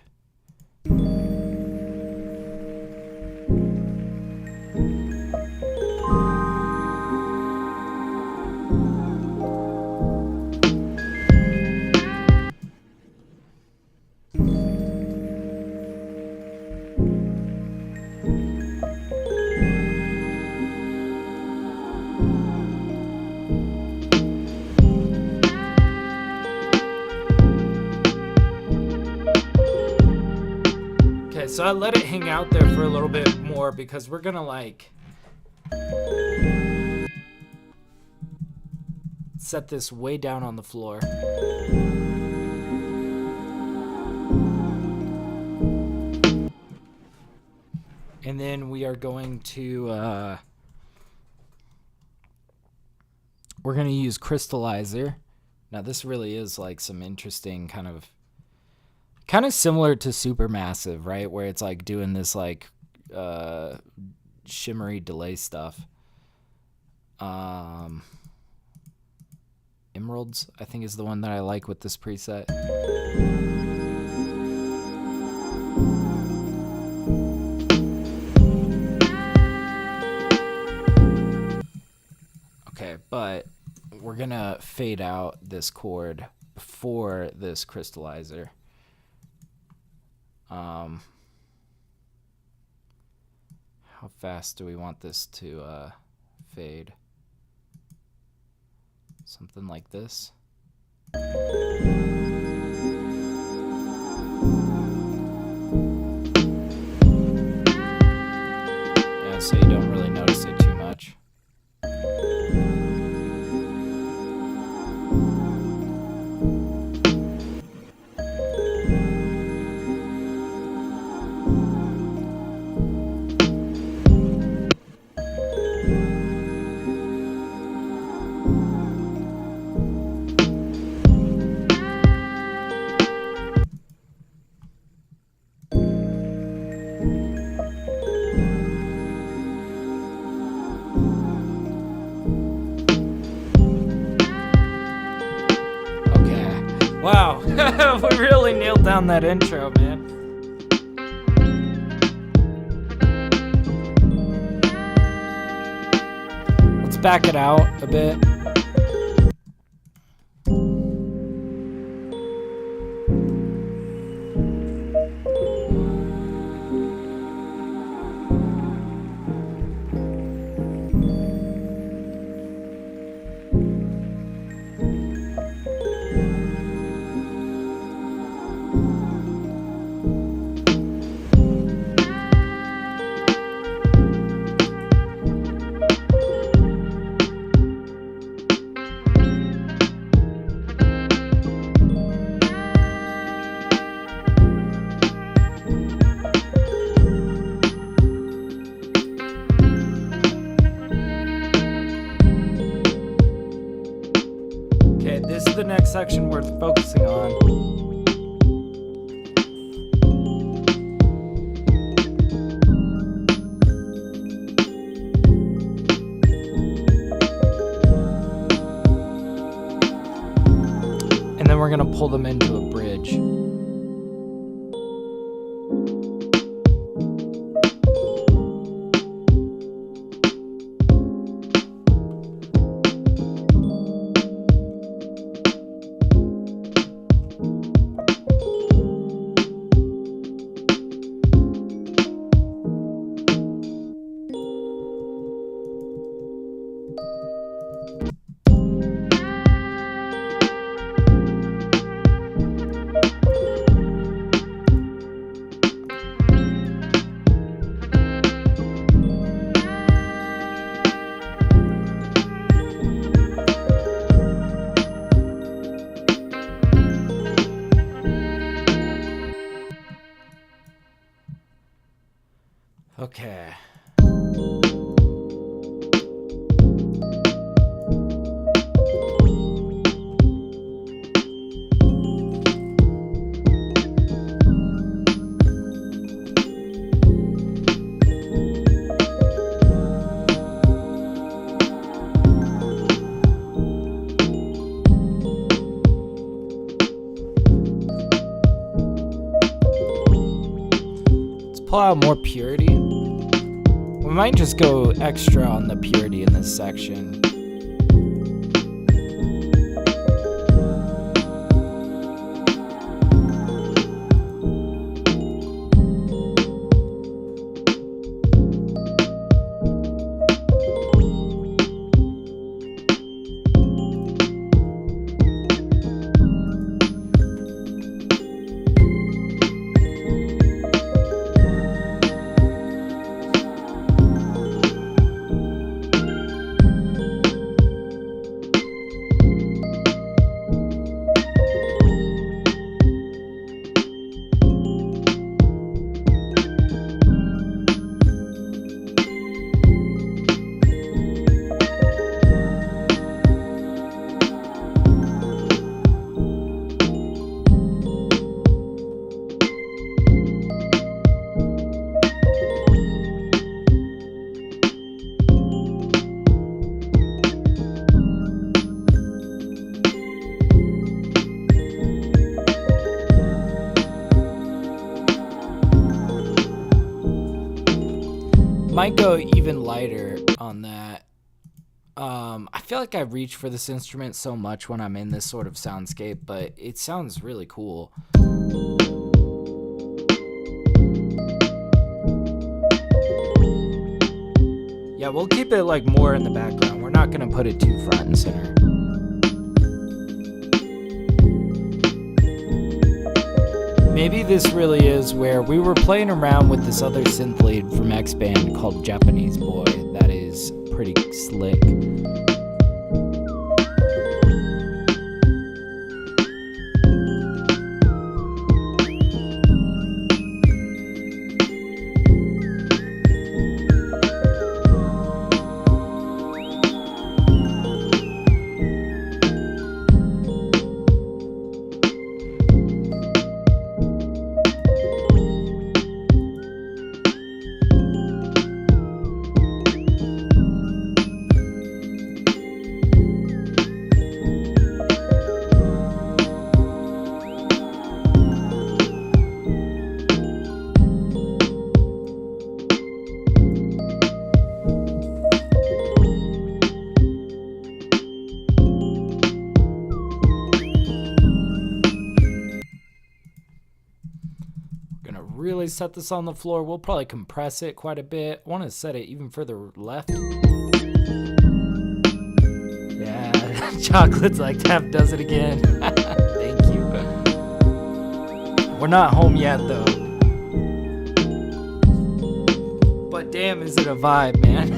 so I let it hang out there for a little bit more because we're gonna like set this way down on the floor. And then we are going to we're gonna use Crystallizer. Now this really is like some interesting kind of similar to Supermassive, right? Where it's like doing this like shimmery delay stuff. Emeralds, I think, is the one that I like with this preset. Okay, but we're gonna fade out this chord before this Crystallizer. How fast do we want this to fade? Something like this. Yeah, so you don't really notice it too much. Wow, we really nailed down that intro, man. Let's back it out a bit. the next section worth focusing on. And then we're going to pull them into a bridge. Okay. Let's pull out more purity. We might just go extra on the purity in this section. Might go even lighter on that. I feel like I reach for this instrument so much when I'm in this sort of soundscape, but it sounds really cool. Yeah, we'll keep it like more in the background. We're not gonna put it too front and center. Maybe this really is where we were playing around with this other synth lead from X-Band called Japanese Boy. That is pretty slick. Really set this on the floor. We'll probably compress it quite a bit. I want to set it even further left. Yeah, Chocolate's like Tap does it again. Thank you. We're not home yet though. But damn, is it a vibe, man.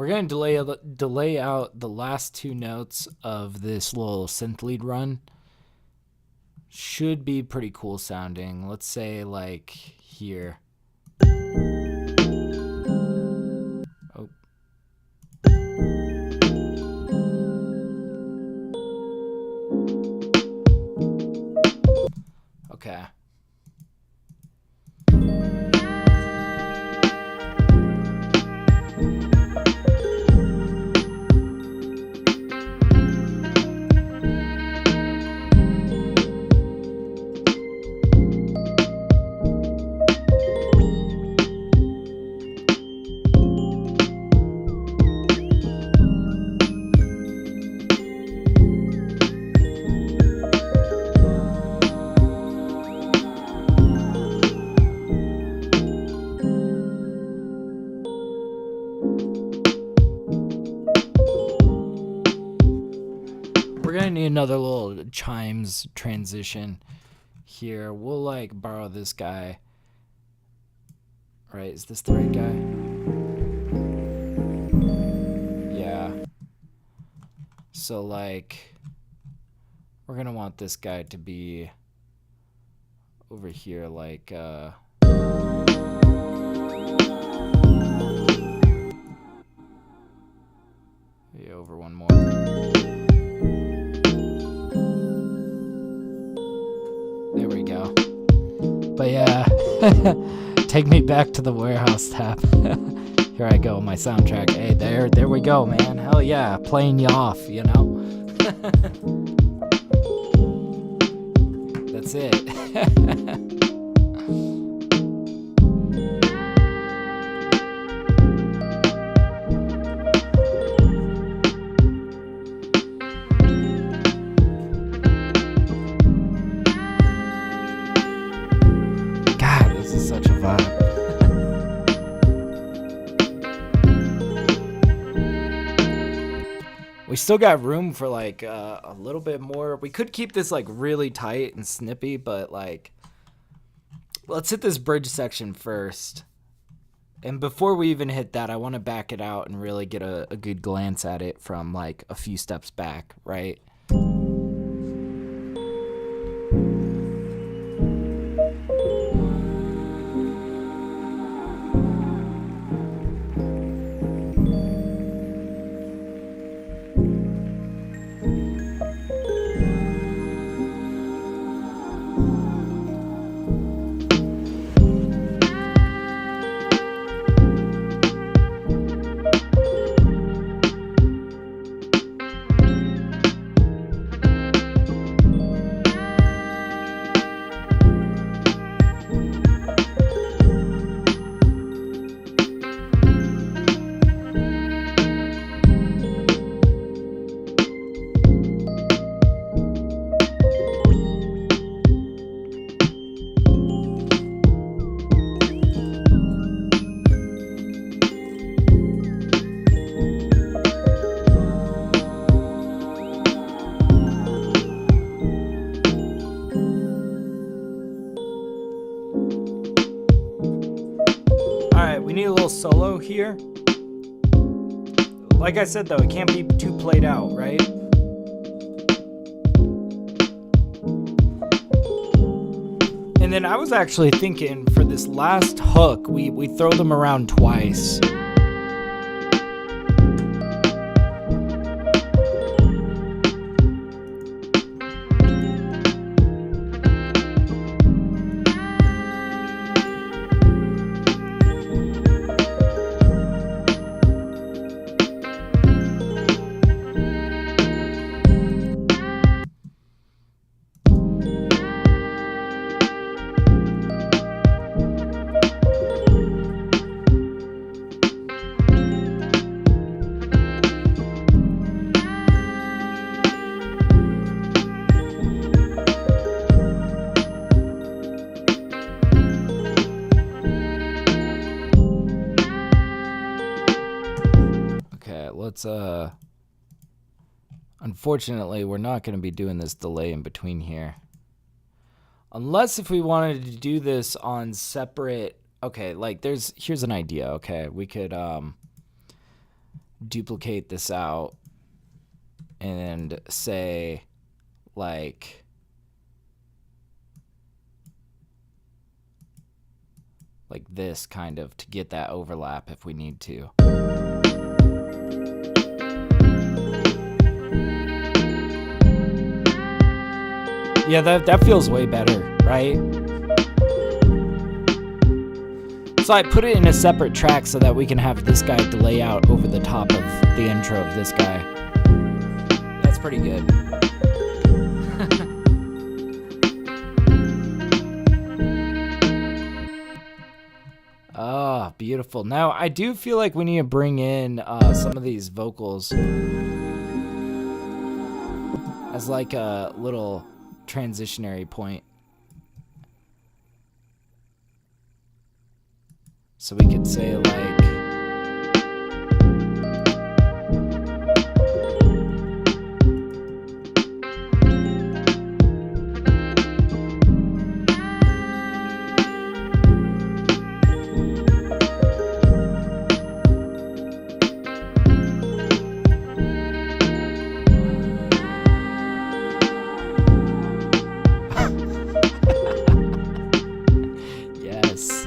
We're going to delay out the last two notes of this little synth lead run. Should be pretty cool sounding. Let's say like here. Oh. Okay. We're gonna need another little chimes transition here. We'll like borrow this guy. Right, is this the right guy? Yeah. So like, we're gonna want this guy to be over here, like maybe over one more. There we go. But yeah, take me back to the warehouse tap. Here I go, my soundtrack. Hey, there we go, man. Hell yeah, playing you off, you know? That's it. Such a vibe. We still got room for like a little bit more. We could keep this like really tight and snippy, but like let's hit this bridge section first. And before we even hit that, I want to back it out and really get a good glance at it from like a few steps back, right? We need a little solo here. Like I said though, it can't be too played out, right? And then I was actually thinking for this last hook, we throw them around twice. Let's unfortunately we're not going to be doing this delay in between here, unless if we wanted to do this on separate. Okay, like here's an idea. Okay, we could duplicate this out and say like this kind of to get that overlap if we need to. Yeah, that feels way better, right? So I put it in a separate track so that we can have this guy delay out over the top of the intro of this guy. That's pretty good. Oh, beautiful. Now, I do feel like we need to bring in some of these vocals as like a little transitionary point. So we could say like... Yes.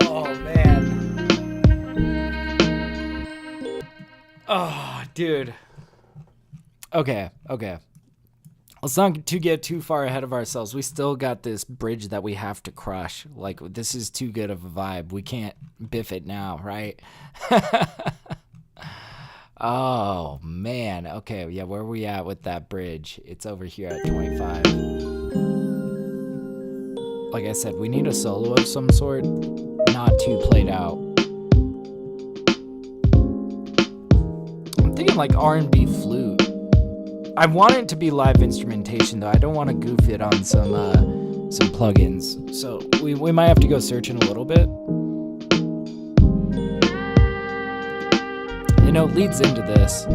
Oh, man. Oh, dude. Okay. Let's not get too far ahead of ourselves. We still got this bridge that we have to crush. Like, this is too good of a vibe. We can't biff it now, right? Oh, man. Okay, yeah, where are we at with that bridge? It's over here at 25. Like I said, we need a solo of some sort, not too played out. I'm thinking like R&B flute. I want it to be live instrumentation, though. I don't want to goof it on some plugins. So we might have to go searching a little bit. You know, it leads into this.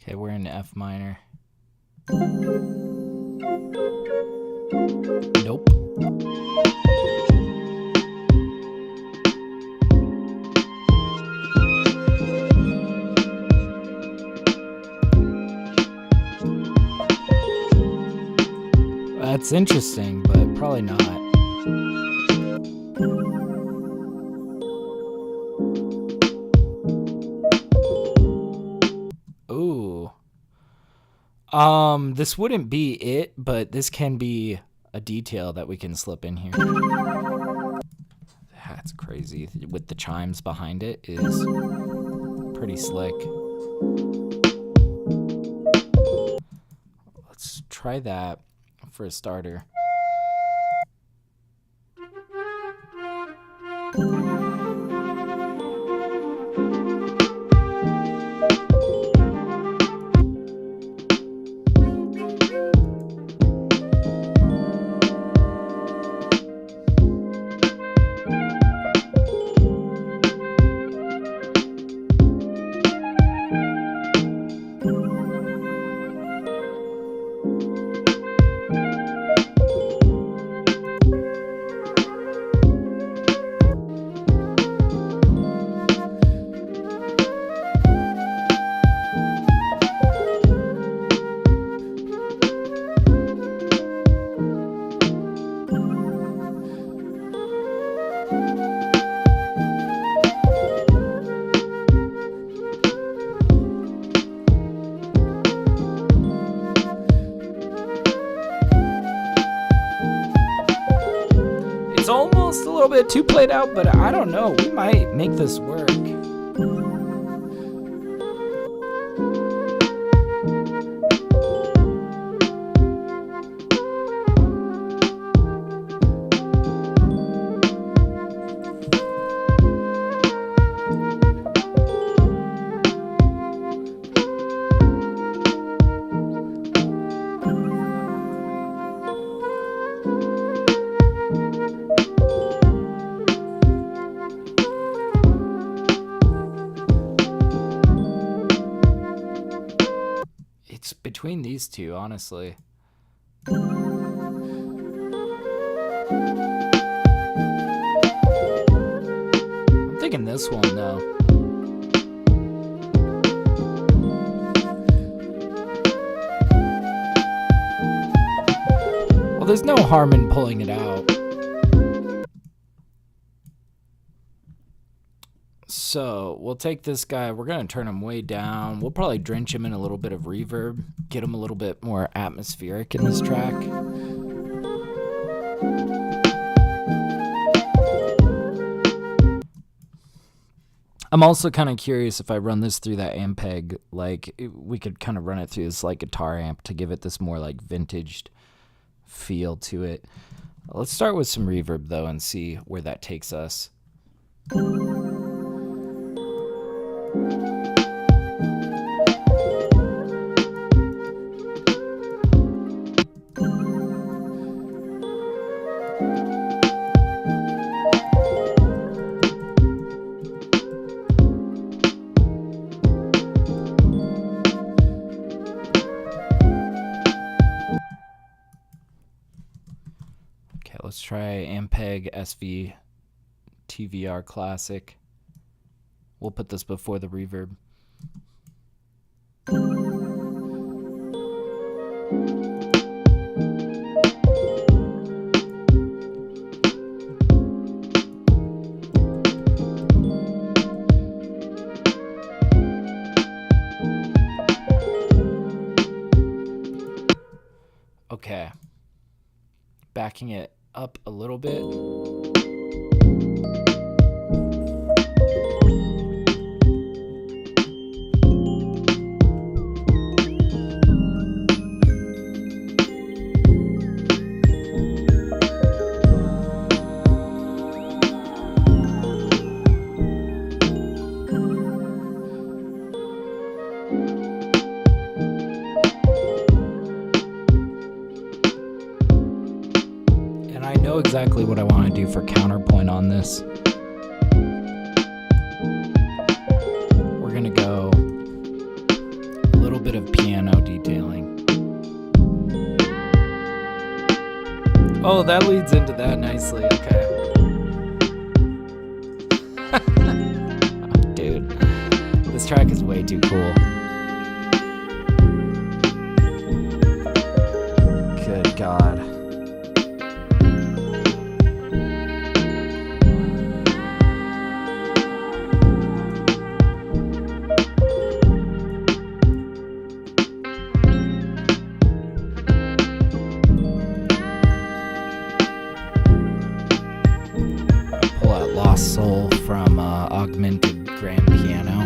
Okay, we're in F minor. Nope. That's interesting, but probably not. Ooh. This wouldn't be it, but this can be a detail that we can slip in here. That's crazy. With the chimes behind it is pretty slick. Let's try that for a starter. little bit too played out, but I don't know. We might make this work. It's between these two, honestly. I'm thinking this one, though. Well, there's no harm in pulling it out. So we'll take this guy. We're going to turn him way down. We'll probably drench him in a little bit of reverb, get him a little bit more atmospheric in this track. I'm also kind of curious if I run this through that Ampeg, like we could kind of run it through this like guitar amp to give it this more like vintaged feel to it. Let's start with some reverb though and see where that takes us. Okay, let's try Ampeg SV TVR Classic. We'll put this before the reverb. Okay. Backing it up a little bit. I know exactly what I want to do for counterpoint on this. We're going to go a little bit of piano detailing. Oh, that leads into that nicely. Okay. Dude, this track is way too cool. Good God. Soul from augmented grand piano.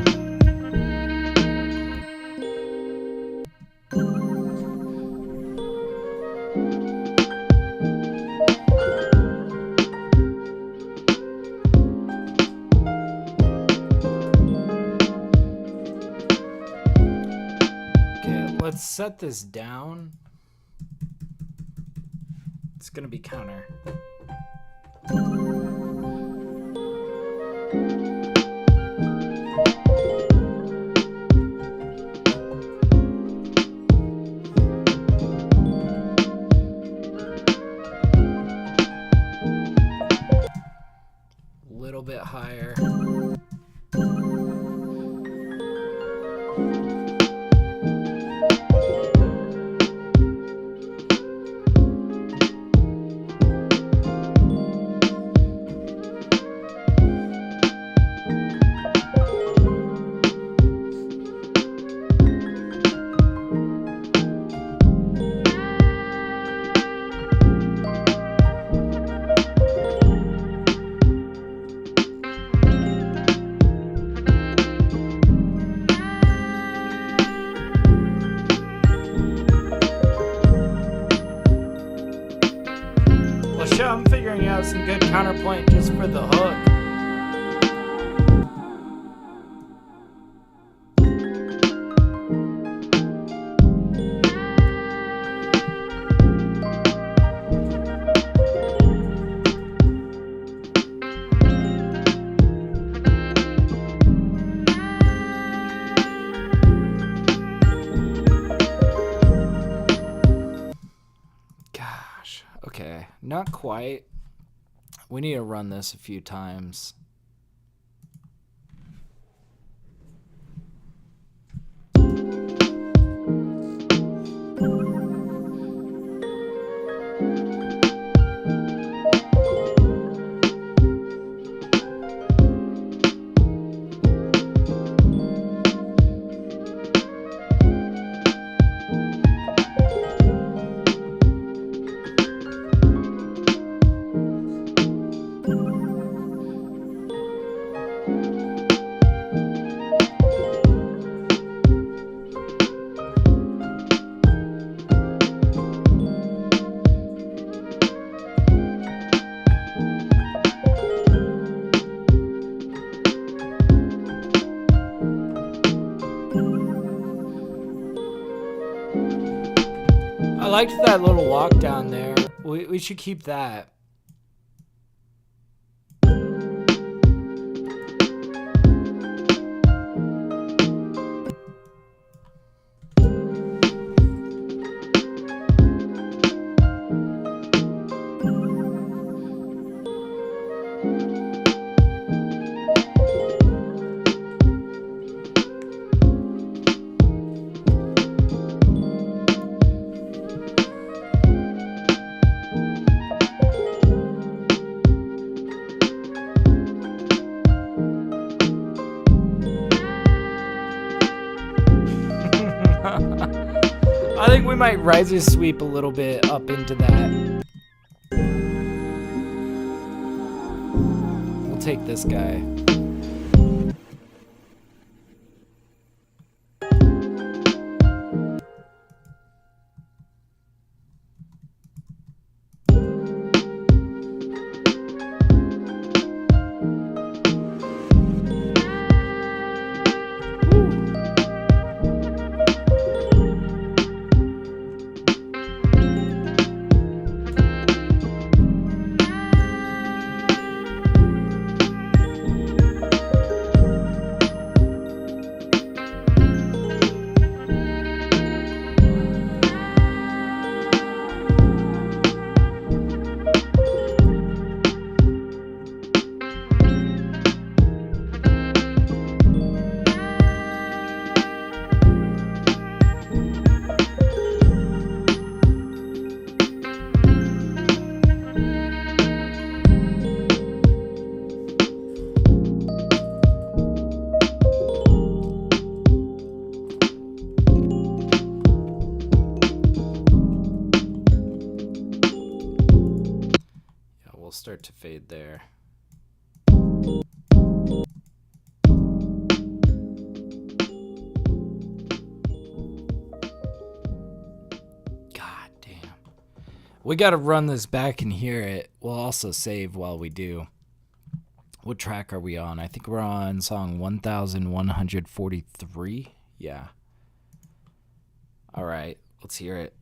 Okay, let's set this down. It's gonna be counter. Bit higher. militia. I'm figuring out some good counterpoint just for the hook. Okay, not quite. We need to run this a few times. I liked that little walk down there. We should keep that. I think we might riser sweep a little bit up into that. We'll take this guy. Start to fade there. God damn. We got to run this back and hear it. We'll also save while we do. What track are we on? I think we're on song 1143. Yeah. All right, let's hear it.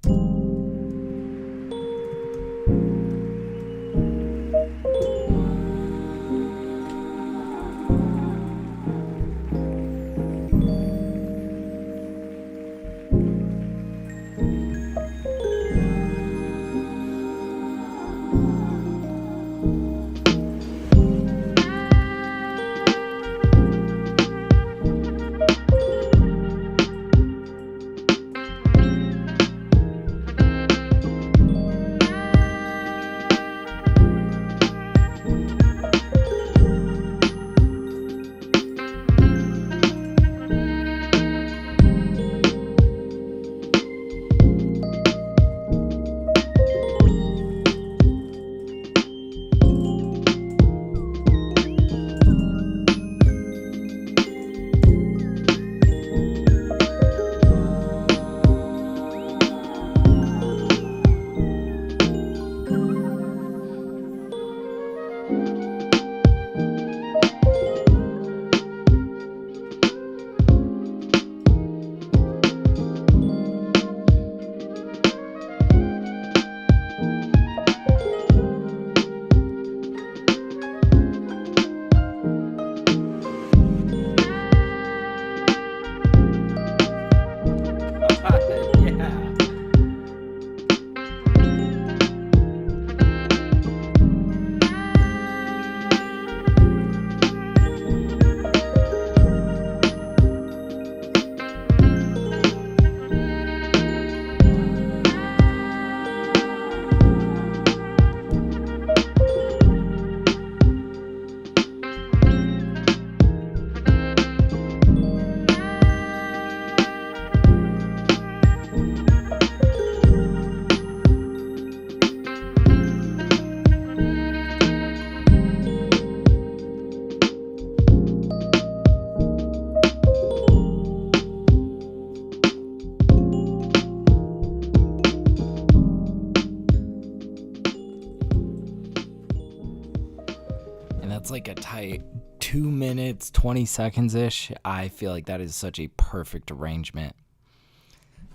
that's like a tight 2 minutes, 20 seconds-ish. I feel like that is such a perfect arrangement.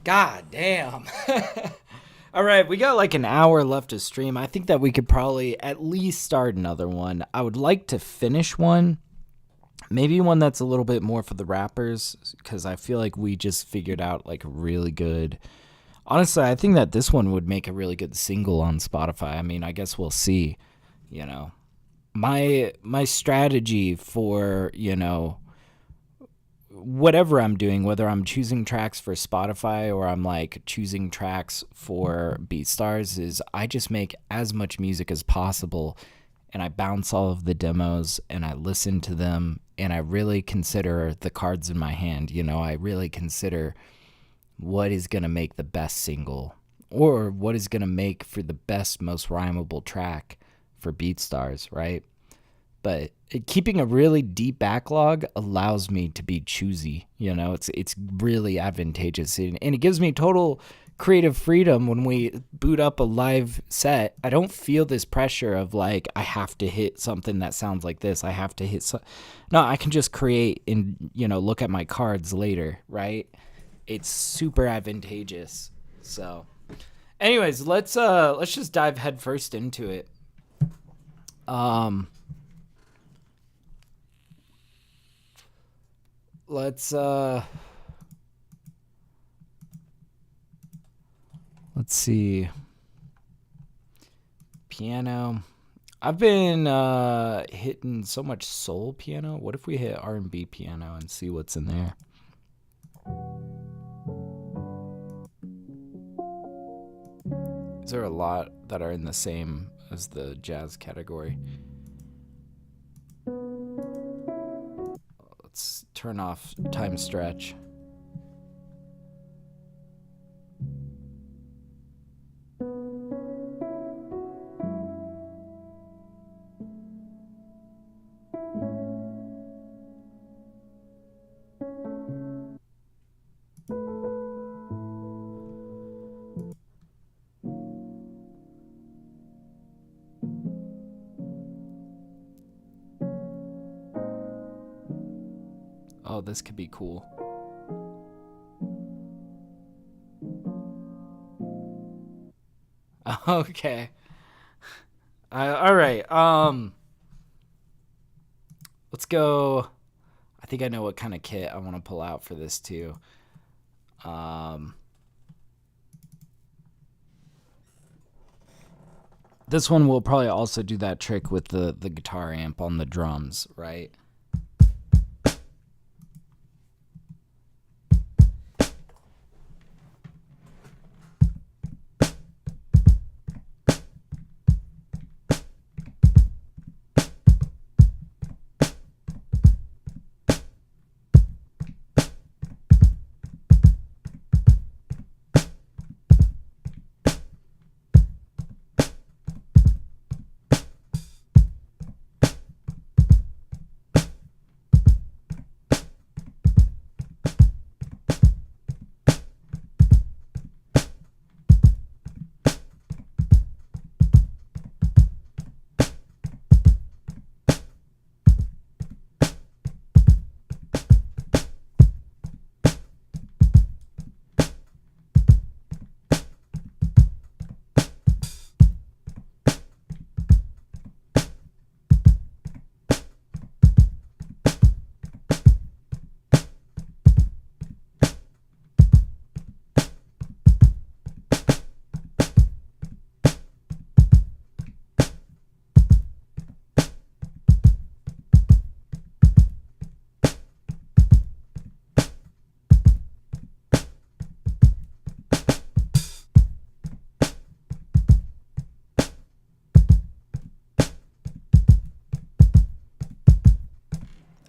God damn. All right, we got like an hour left to stream. I think that we could probably at least start another one. I would like to finish one. Maybe one that's a little bit more for the rappers, because I feel like we just figured out like a really good... Honestly, I think that this one would make a really good single on Spotify. I mean, I guess we'll see, you know. My strategy for, you know, whatever I'm doing, whether I'm choosing tracks for Spotify or I'm like choosing tracks for BeatStars, is I just make as much music as possible and I bounce all of the demos and I listen to them and I really consider the cards in my hand. You know, I really consider what is going to make the best single or what is going to make for the best, most rhymable track for BeatStars, right? But keeping a really deep backlog allows me to be choosy. You know, it's really advantageous, and it gives me total creative freedom when we boot up a live set. I don't feel this pressure of like, I have to hit something that sounds like this. I have to hit no, I can just create and, you know, look at my cards later, right? It's super advantageous. So anyways, let's just dive headfirst into it. Let's see. Piano. I've been hitting so much soul piano. What if we hit R&B piano and see what's in there? Is there a lot that are in the same as the jazz category? Let's turn off time stretch. Oh, this could be cool. Okay. All right. Let's go. I think I know what kind of kit I want to pull out for this too. This one will probably also do that trick with the guitar amp on the drums, right?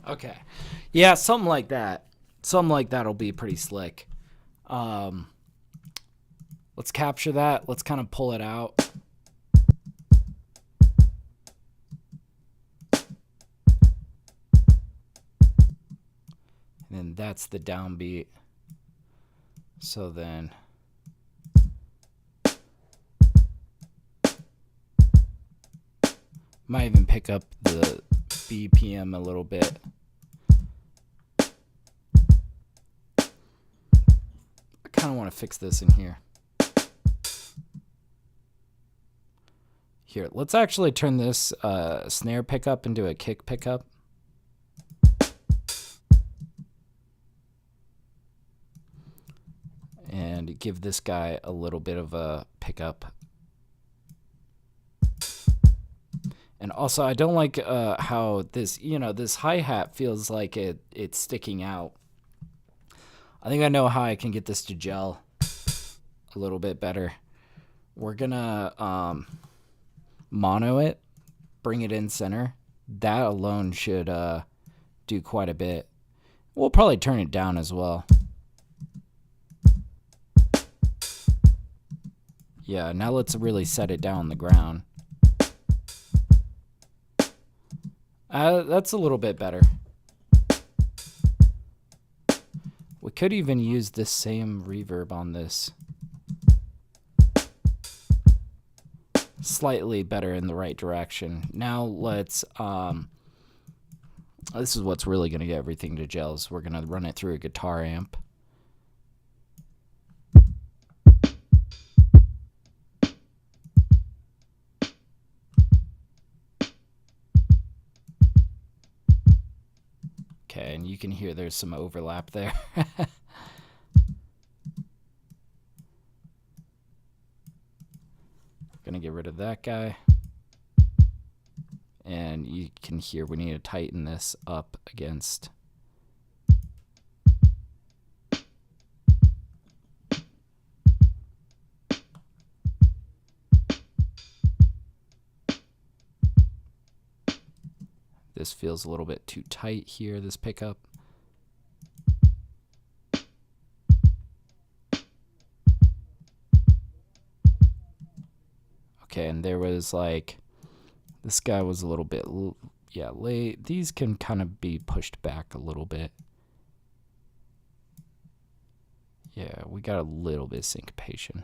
Okay. Yeah, something like that. Something like that'll be pretty slick. Let's capture that. Let's kind of pull it out. And then that's the downbeat. So then might even pick up the BPM a little bit. I kind of want to fix this in here. Here, let's actually turn this snare pickup into a kick pickup. And give this guy a little bit of a pickup. And also, I don't like how this, this hi-hat feels like it's sticking out. I think I know how I can get this to gel a little bit better. We're gonna mono it, bring it in center. That alone should do quite a bit. We'll probably turn it down as well. Yeah, now let's really set it down on the ground. That's a little bit better. We could even use this same reverb on this. Slightly better in the right direction. Now let's, this is what's really going to get everything to gel. So we're going to run it through a guitar amp. Okay, and you can hear there's some overlap there. Gonna get rid of that guy. And you can hear we need to tighten this up against. This feels a little bit too tight here, this pickup. Okay, and there was like, this guy was a little bit, yeah, late. These can kind of be pushed back a little bit. Yeah, we got a little bit of syncopation.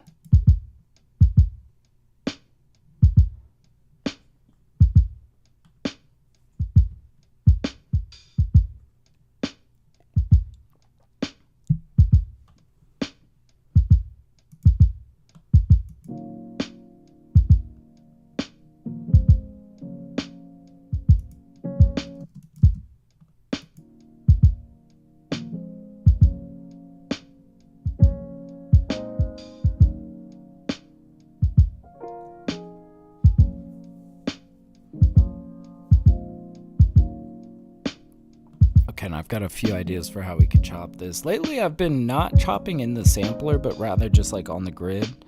And I've got a few ideas for how we could chop this. Lately I've been not chopping in the sampler, but rather just like on the grid.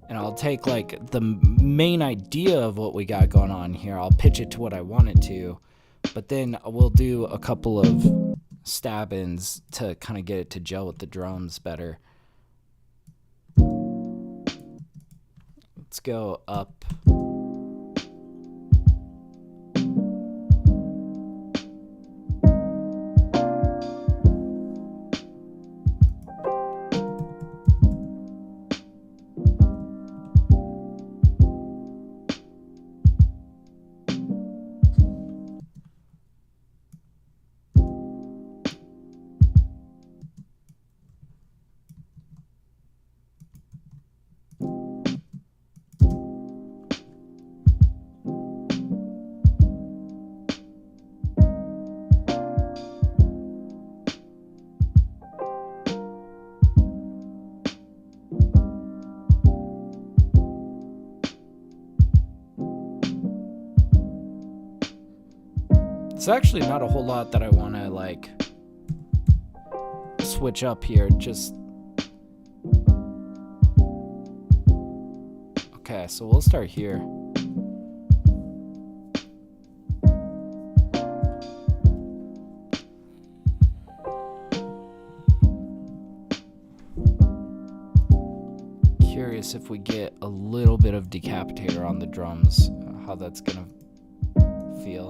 And I'll take like the main idea of what we got going on here, I'll pitch it to what I want it to, but then we'll do a couple of stab-ins to kind of get it to gel with the drums better. Let's go up. It's actually not a whole lot that I want to like switch up here. Just okay, so we'll start here. Curious if we get a little bit of decapitator on the drums, how that's gonna feel.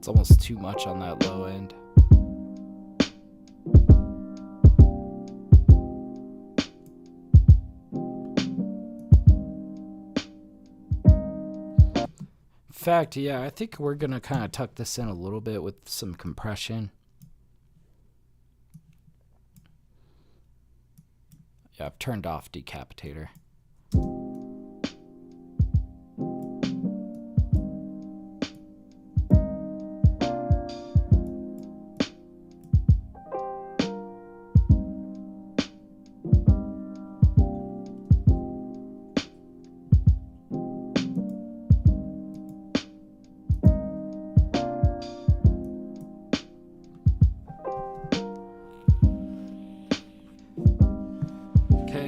It's almost too much on that low end. In fact, yeah, I think we're going to kind of tuck this in a little bit with some compression. Yeah, I've turned off decapitator.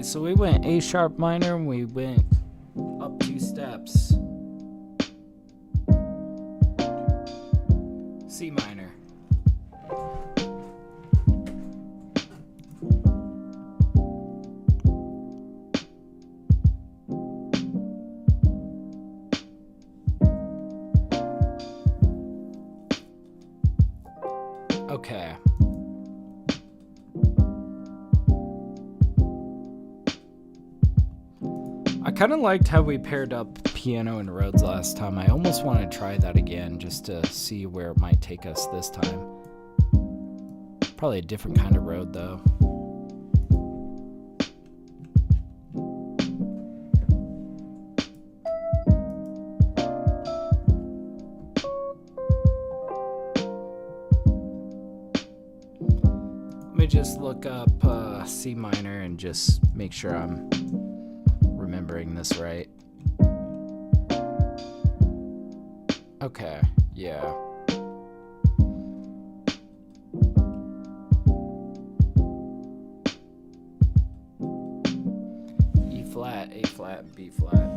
So we went A sharp minor and we went up 2 steps. C minor. Okay. I kind of liked how we paired up piano and Rhodes last time. I almost want to try that again just to see where it might take us this time. Probably a different kind of Rhode though. Let me just look up C minor and just make sure I'm remembering this right. Okay, yeah. E flat, A flat, and B flat.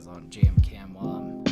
On jam cam while I'm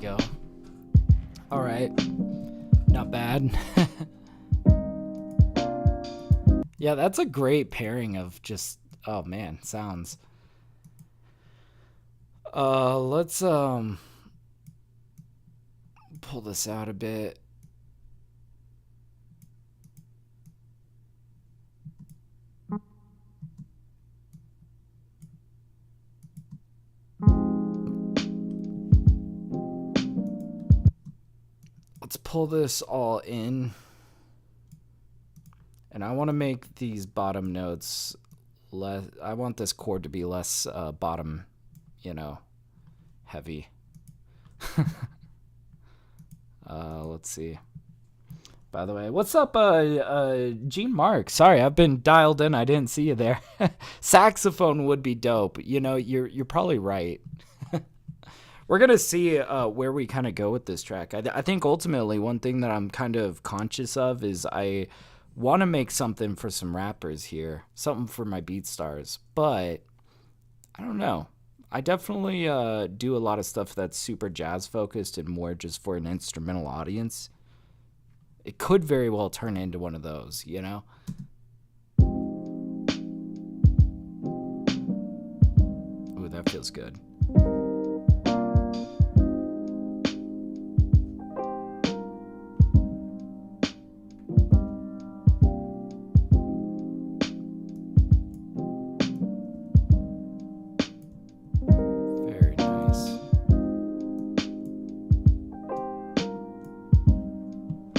go. All right. Not bad. Yeah, that's a great pairing of just, oh man, sounds. Let's pull this out a bit. Let's pull this all in. And I want to make these bottom notes less, I want this chord to be less bottom, you know, heavy. Let's see. By the way, what's up, Gene Mark? Sorry, I've been dialed in. I didn't see you there. Saxophone would be dope. You know, you're probably right. We're gonna see where we kind of go with this track. I think ultimately one thing that I'm kind of conscious of is I want to make something for some rappers here, something for my beat stars, but I don't know. I definitely do a lot of stuff that's super jazz focused and more just for an instrumental audience. It could very well turn into one of those, you know? Ooh, that feels good.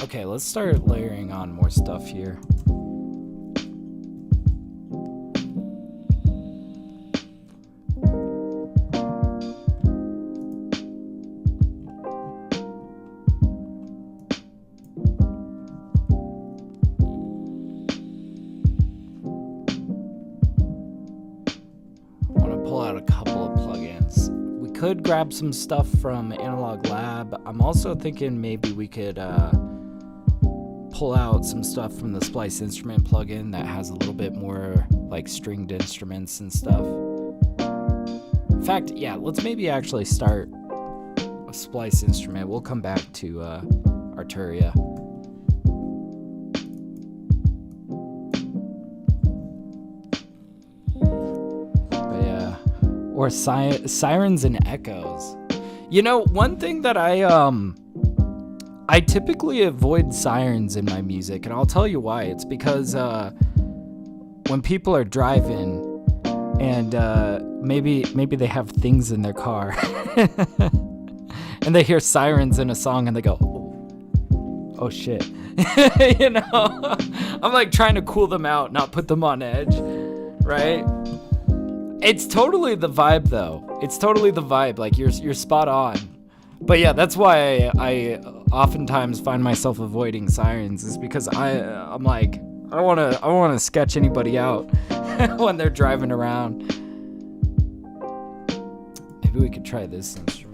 Okay, let's start layering on more stuff here. I want to pull out a couple of plugins. We could grab some stuff from Analog Lab. I'm also thinking maybe we could pull out some stuff from the Splice Instrument plugin that has a little bit more like stringed instruments and stuff. In fact, yeah, let's maybe actually start a Splice Instrument. We'll come back to Arturia. But yeah, or sirens and echoes. You know, one thing that I typically avoid sirens in my music, and I'll tell you why. It's because when people are driving and maybe they have things in their car and they hear sirens in a song and they go, oh shit. You know, I'm like trying to cool them out, not put them on edge, right? It's totally the vibe though. It's totally the vibe. Like you're spot on. But yeah, that's why I oftentimes find myself avoiding sirens, is because I'm like, I don't want to sketch anybody out when they're driving around. Maybe we could try this instrument.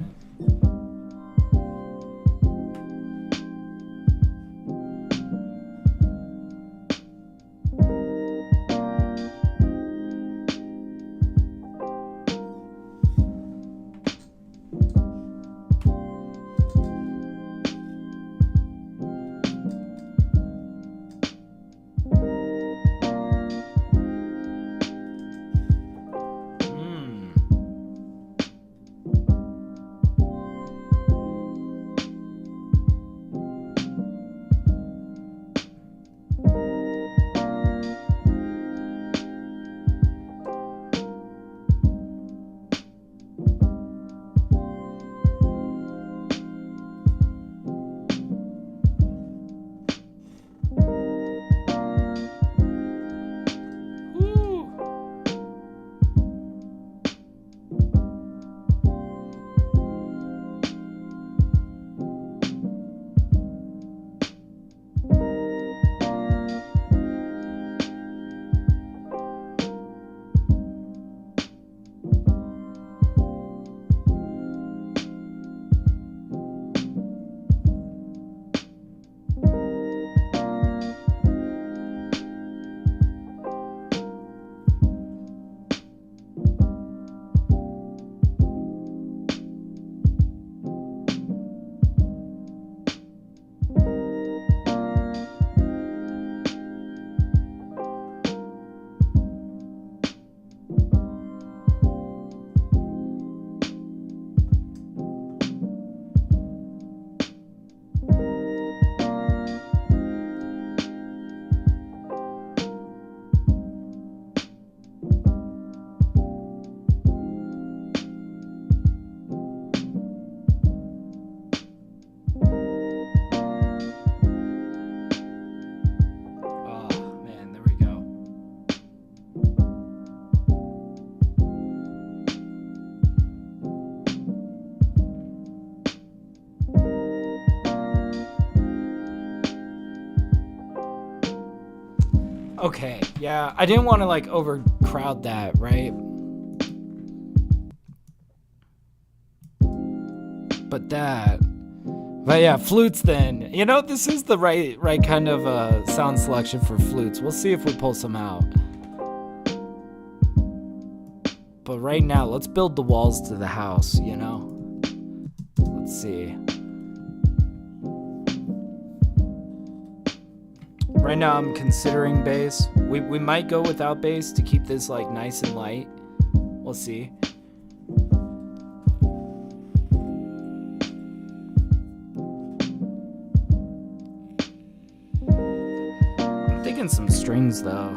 Okay, yeah, I didn't want to like overcrowd that, right? But yeah, flutes then. You know, this is the right kind of sound selection for flutes. We'll see if we pull some out. But right now, let's build the walls to the house, you know? Let's see. Right now I'm considering bass. We might go without bass to keep this like nice and light. We'll see. I'm thinking some strings though.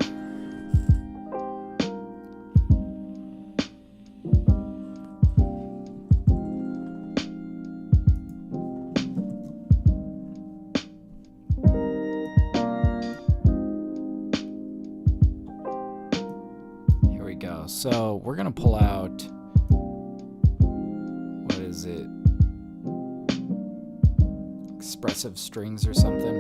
So we're gonna pull out, what is it? Expressive strings or something.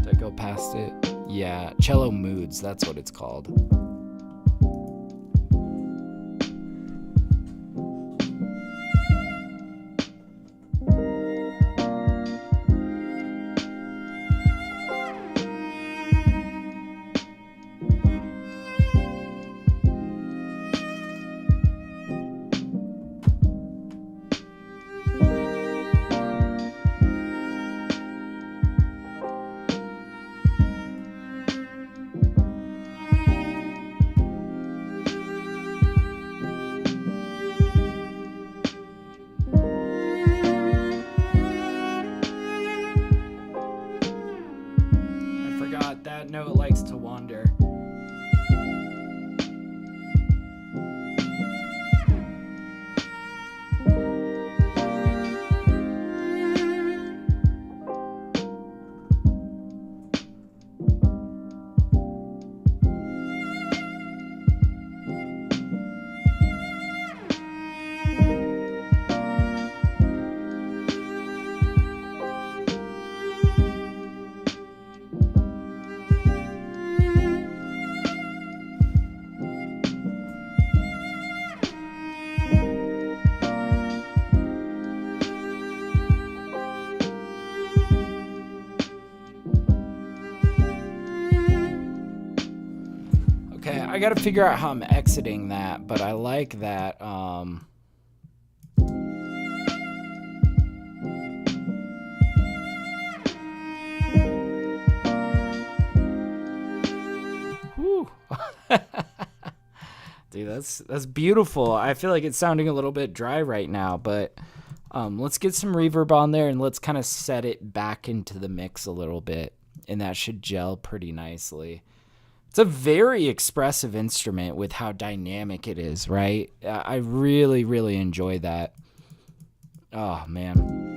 Did I go past it? Yeah, cello moods, that's what it's called. That note likes to wander. I gotta figure out how I'm exiting that, but I like that. Whew. Dude, that's beautiful. I feel like it's sounding a little bit dry right now, but let's get some reverb on there and let's kind of set it back into the mix a little bit, and that should gel pretty nicely. It's a very expressive instrument with how dynamic it is, right? I really, really enjoy that. Oh, man.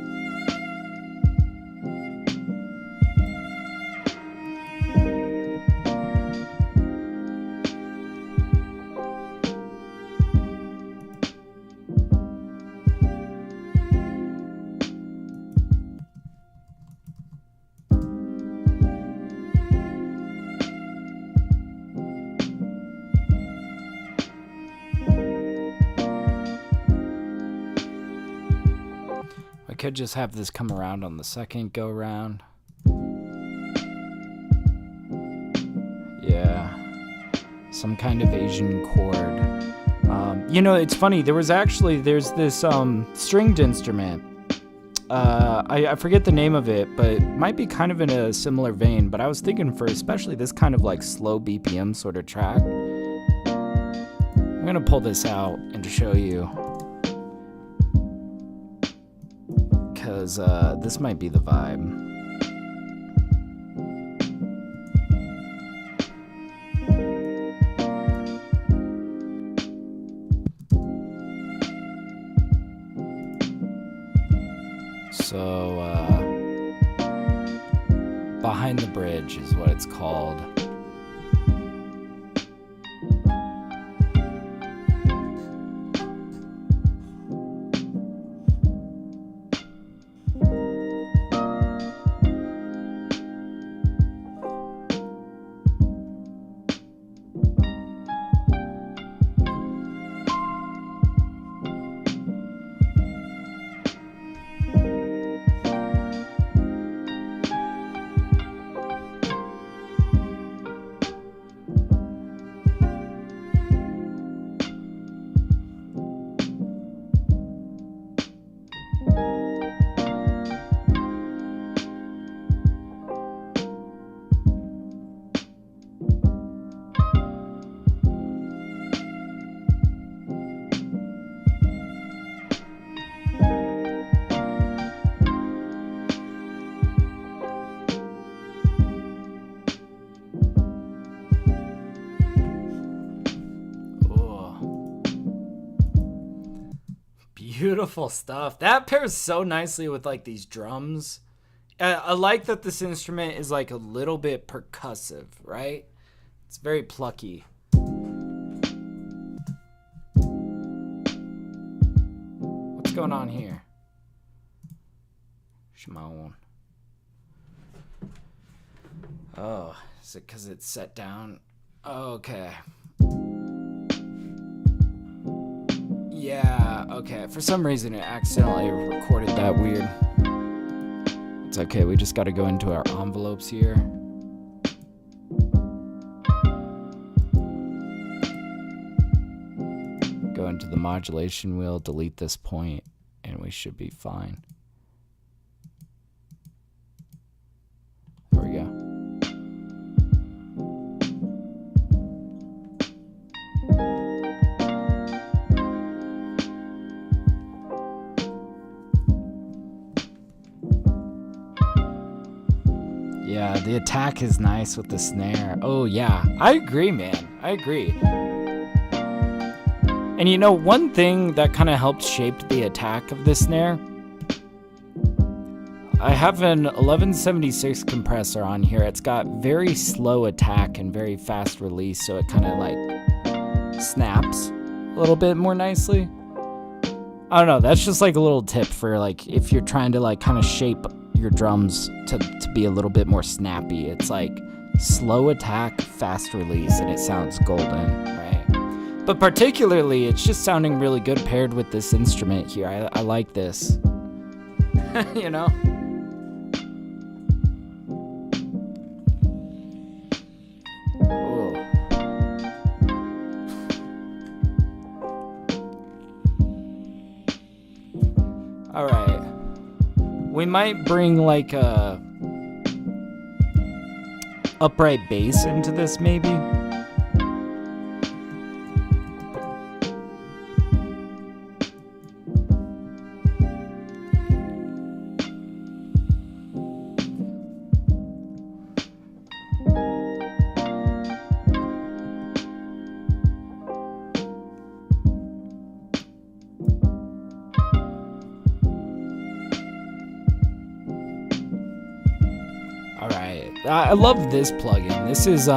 Could just have this come around on the second go round. Yeah, some kind of Asian chord. You know, it's funny, there's this stringed instrument. I forget the name of it, but it might be kind of in a similar vein, but I was thinking for especially this kind of like slow BPM sort of track. I'm gonna pull this out and show you, because this might be the vibe. So, Behind the Bridge is what it's called. Beautiful stuff. That pairs so nicely with like these drums. I like that this instrument is like a little bit percussive, right? It's very plucky. What's going on here? Shimon. Oh, is it because it's set down? Okay. Yeah, okay. For some reason, it accidentally recorded that weird. It's okay, we just got to go into our envelopes here. Go into the modulation wheel, delete this point, and we should be fine. There we go. Yeah, the attack is nice with the snare. Oh yeah, I agree, man. I agree. And you know, one thing that kind of helped shape the attack of the snare, I have an 1176 compressor on here. It's got very slow attack and very fast release, so it kind of like snaps a little bit more nicely. I don't know, that's just like a little tip for like if you're trying to like kind of shape your drums to be a little bit more snappy. It's like slow attack, fast release, and it sounds golden, right? But particularly, it's just sounding really good paired with this instrument here. I like this. You know? Alright. We might bring like a upright bass into this maybe. I love this plugin. This is,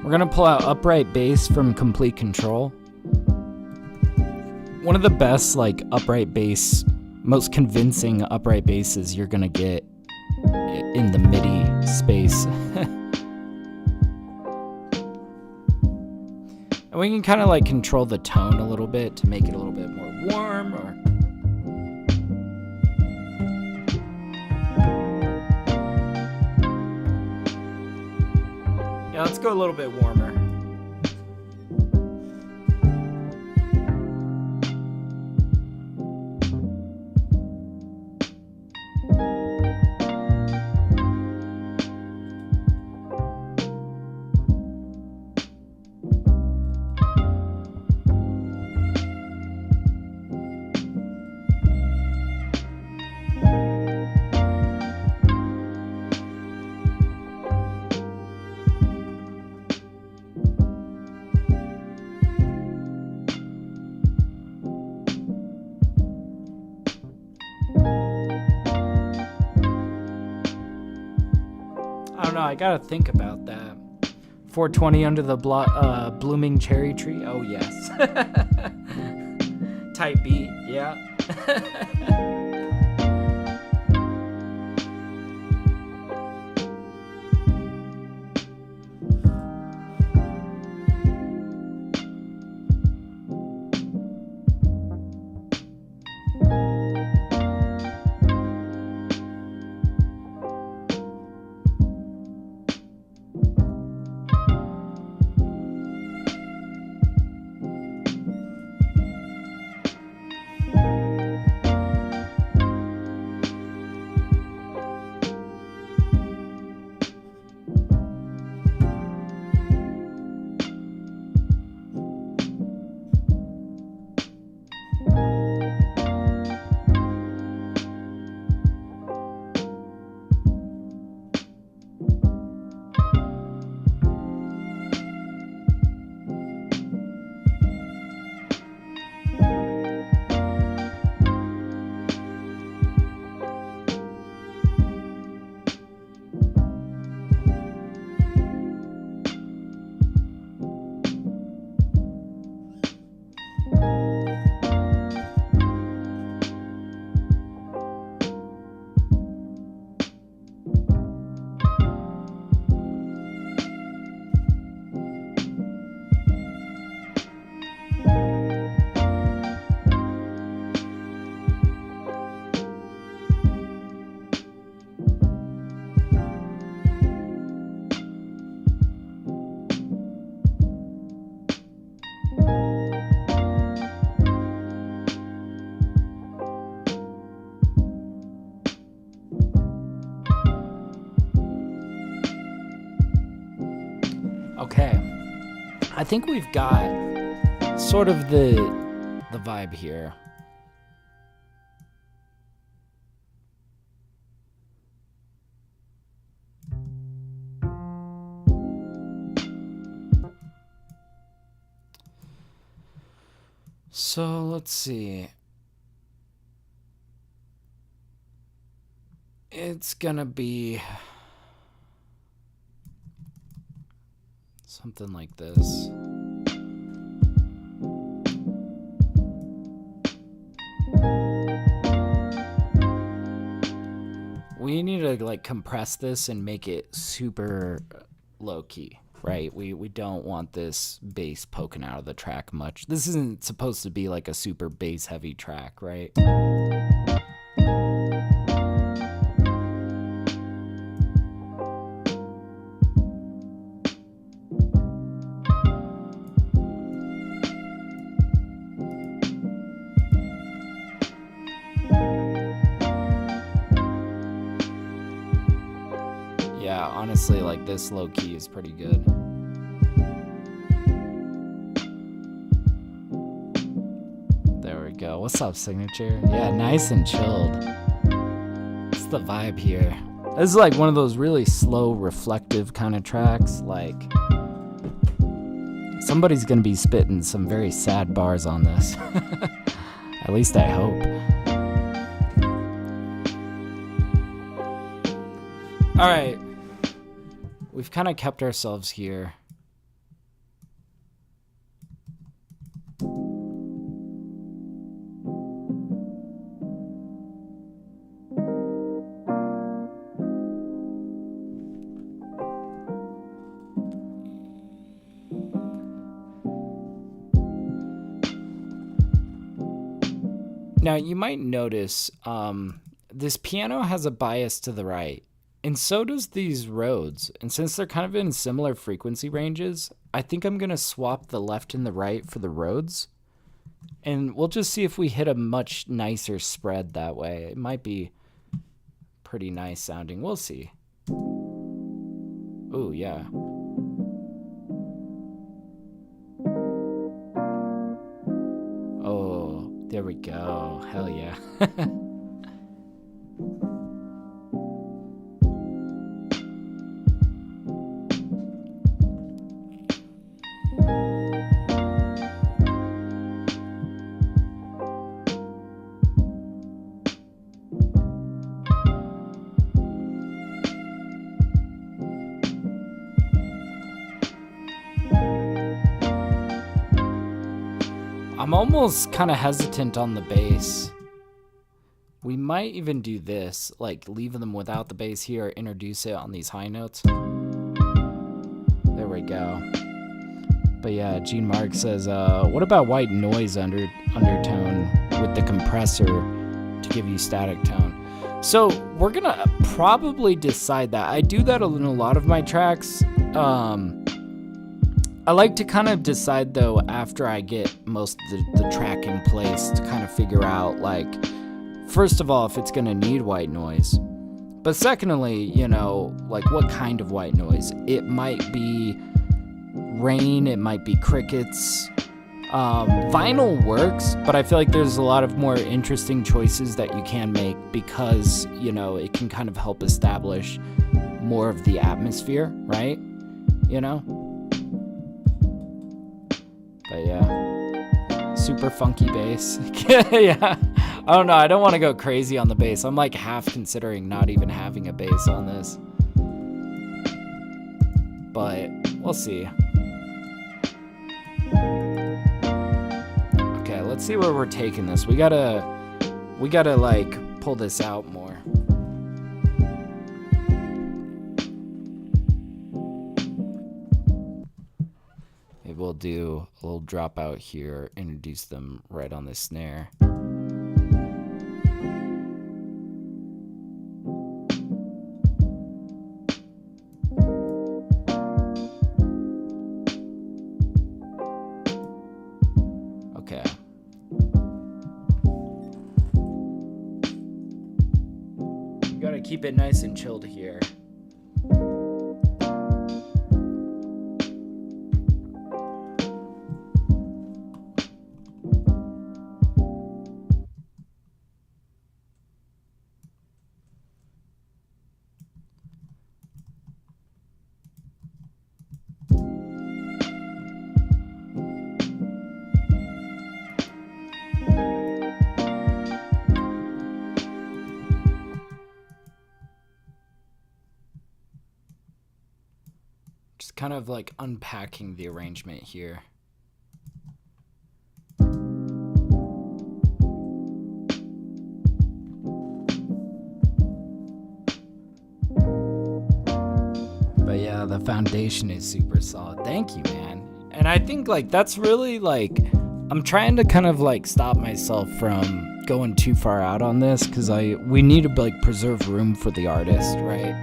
we're gonna pull out upright bass from Complete Control. One of the best, like, upright bass, most convincing upright basses you're gonna get in the MIDI space. And we can kind of, like, control the tone a little bit to make it a little bit more warm, or... Let's go a little bit warmer. I gotta think about that. 420 under the blooming cherry tree. Oh yes. Type beat. Yeah. I think we've got sort of the vibe here. So let's see. It's gonna be something like this. We need to like compress this and make it super low key, right? We don't want this bass poking out of the track much. This isn't supposed to be like a super bass heavy track, right? Yeah, honestly, like this low key is pretty good. There we go. What's up, Signature? Yeah, nice and chilled. It's the vibe here. This is like one of those really slow, reflective kind of tracks. Like, somebody's gonna be spitting some very sad bars on this. At least I hope. All right. We've kind of kept ourselves here. Now, you might notice this piano has a bias to the right. And so does these Rhodes. And since they're kind of in similar frequency ranges, I think I'm going to swap the left and the right for the Rhodes. And we'll just see if we hit a much nicer spread that way. It might be pretty nice sounding. We'll see. Ooh, yeah. Oh, there we go. Hell yeah. I'm almost kind of hesitant on the bass. We might even do this, like leave them without the bass here, introduce it on these high notes. There we go. But yeah, Gene Mark says, what about white noise undertone with the compressor to give you static tone? So we're gonna probably decide that. I do that in a lot of my tracks. I like to kind of decide though after I get most of the track in place to kind of figure out, like, first of all, if it's gonna need white noise, but secondly, you know, like what kind of white noise. It might be rain, it might be crickets. Vinyl works, but I feel like there's a lot of more interesting choices that you can make because, you know, it can kind of help establish more of the atmosphere, right? You know? But yeah, super funky bass. Yeah, I don't know. I don't want to go crazy on the bass. I'm like half considering not even having a bass on this. But we'll see. Okay, let's see where we're taking this. We gotta like pull this out more. We'll do a little drop out here, introduce them right on the snare. Okay. You gotta keep it nice and chilled here. kind of like unpacking the arrangement here. But yeah, the foundation is super solid. Thank you, man. And I think like that's really like, I'm trying to kind of like stop myself from going too far out on this, because we need to like preserve room for the artist, right?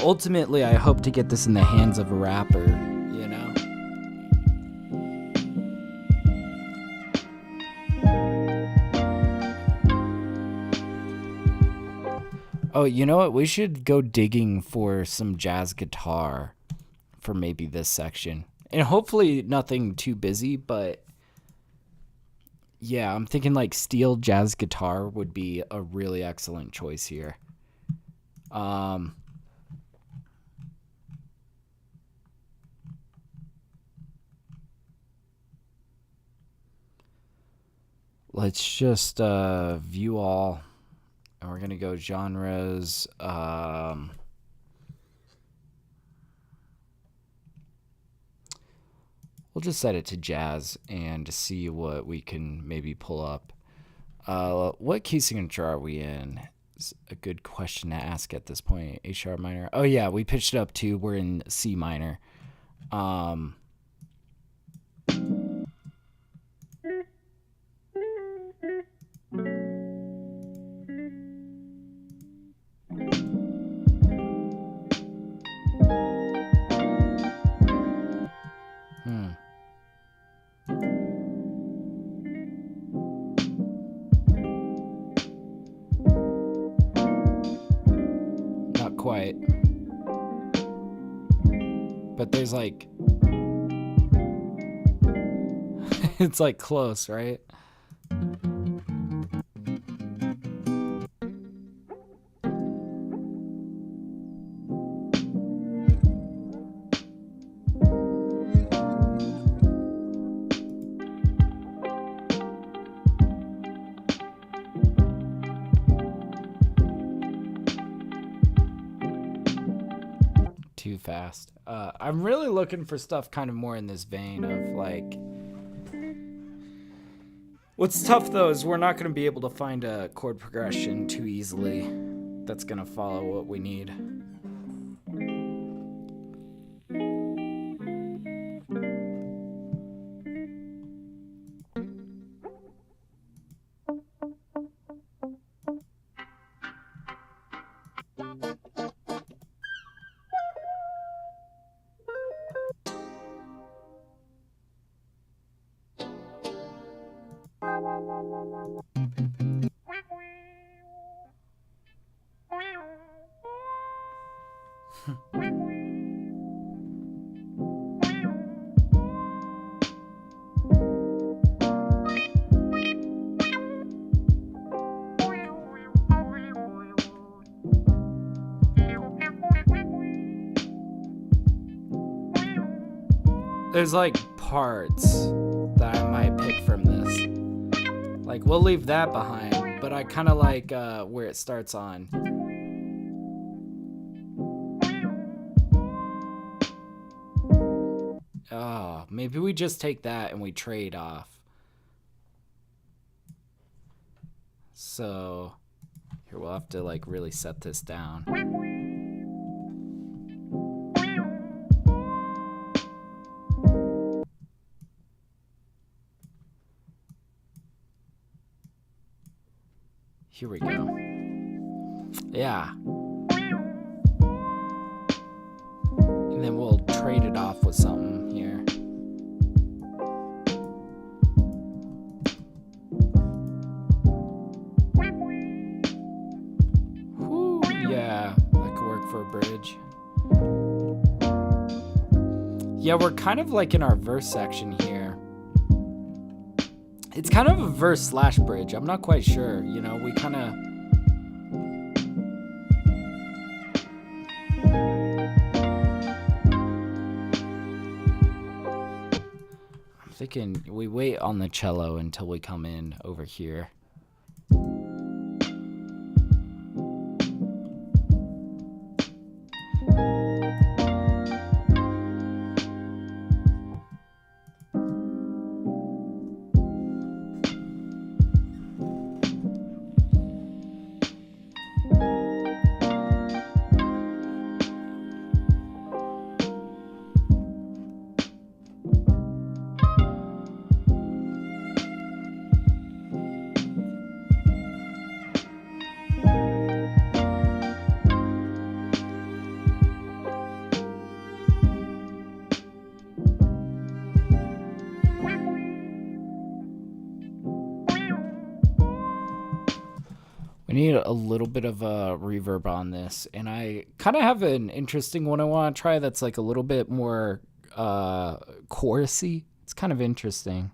Ultimately, I hope to get this in the hands of a rapper, you know? Oh, you know what? We should go digging for some jazz guitar for maybe this section. And hopefully nothing too busy, but yeah, I'm thinking like steel jazz guitar would be a really excellent choice here. Let's just view all, and we're gonna go genres. We'll just set it to jazz and see what we can maybe pull up. What key signature are we in? It's a good question to ask at this point. A sharp minor. Oh yeah, we pitched it up too. We're in C minor. Not quite. But there's like it's like close, right? Too fast. I'm really looking for stuff kind of more in this vein of like, what's tough though is we're not going to be able to find a chord progression too easily that's going to follow what we need. There's like parts that I might pick from this. Like we'll leave that behind, but I kind of like where it starts on. Oh, maybe we just take that and we trade off. So here we'll have to like really set this down. Here we go. Yeah. And then we'll trade it off with something here. Whew, yeah, that could work for a bridge. Yeah, we're kind of like in our verse section here. It's kind of a verse slash bridge. I'm not quite sure. You know, we kind of... I'm thinking we wait on the cello until we come in over here. We need a little bit of a reverb on this, and I kind of have an interesting one I want to try that's like a little bit more chorusy. It's kind of interesting.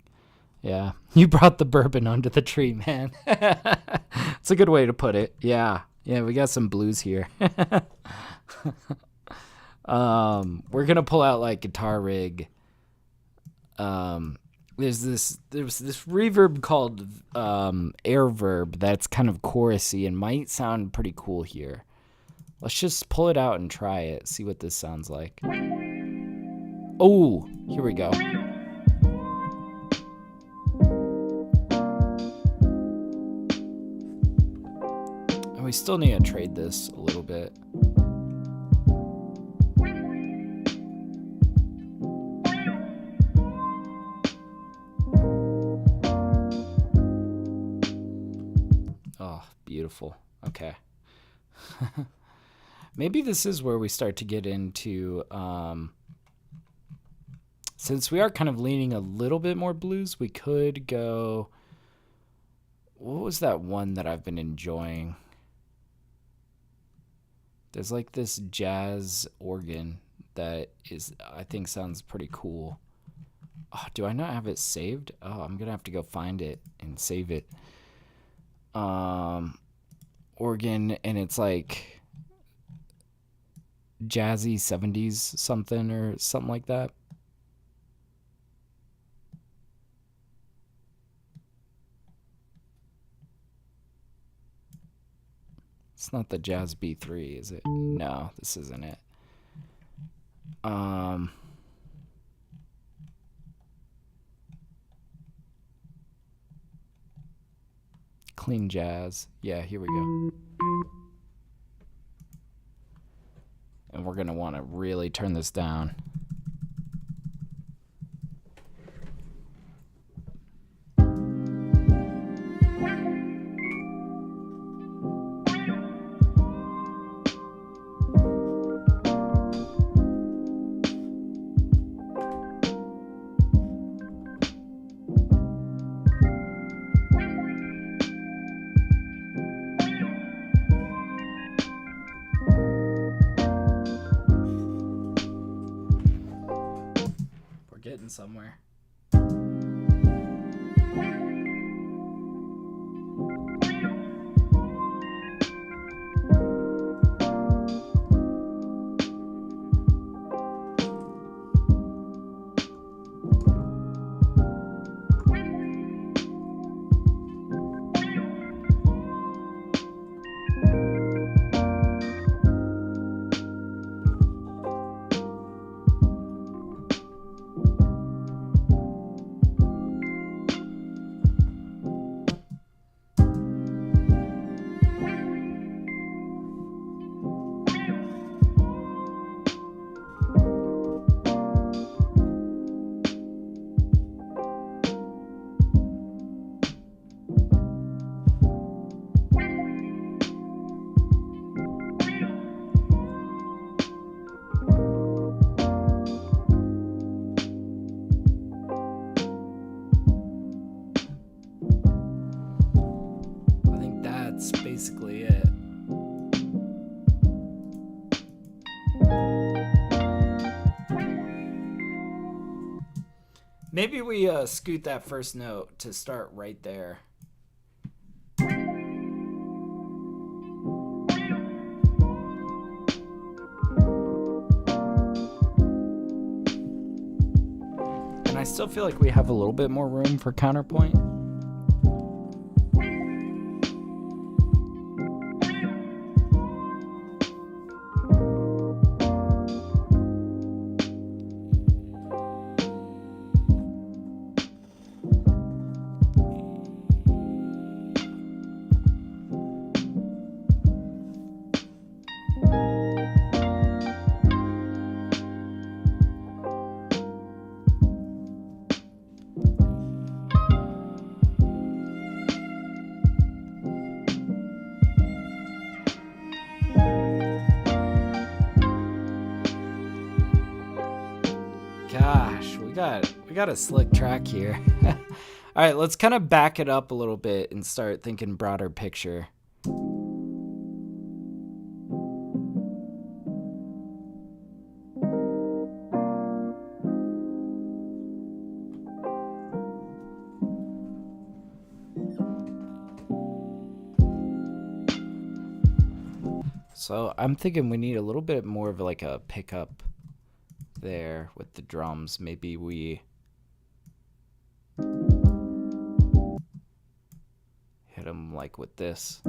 Yeah, you brought the bourbon under the tree, man. It's a good way to put it. Yeah, we got some blues here. We're gonna pull out like guitar rig. There's this reverb called Airverb that's kind of chorusy and might sound pretty cool here. Let's just pull it out and try it, see what this sounds like. Oh, here we go. And we still need to trade this a little bit. Beautiful. Okay. Maybe this is where we start to get into, since we are kind of leaning a little bit more blues, we could go, what was that one that I've been enjoying? There's like this jazz organ that is, I think sounds pretty cool. Oh, do I not have it saved? Oh, I'm going to have to go find it and save it. Organ, and it's like jazzy 70s something or something like that. It's not the Jazz B3, is it? No, this isn't it. Clean jazz. Yeah, here we go. And we're going to want to really turn this down. Getting somewhere. Basically it. Maybe we scoot that first note to start right there. And I still feel like we have a little bit more room for counterpoint. Gosh, we got a slick track here. All right, let's kind of back it up a little bit and start thinking broader picture. So I'm thinking we need a little bit more of like a pickup there with the drums. Maybe we hit them like with this.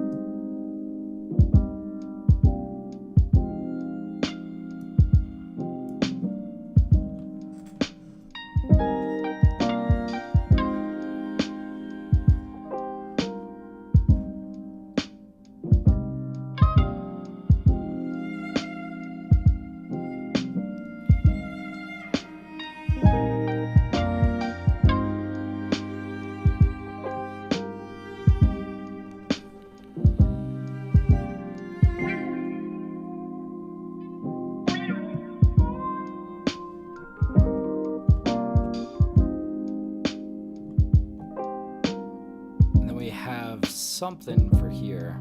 Something for here.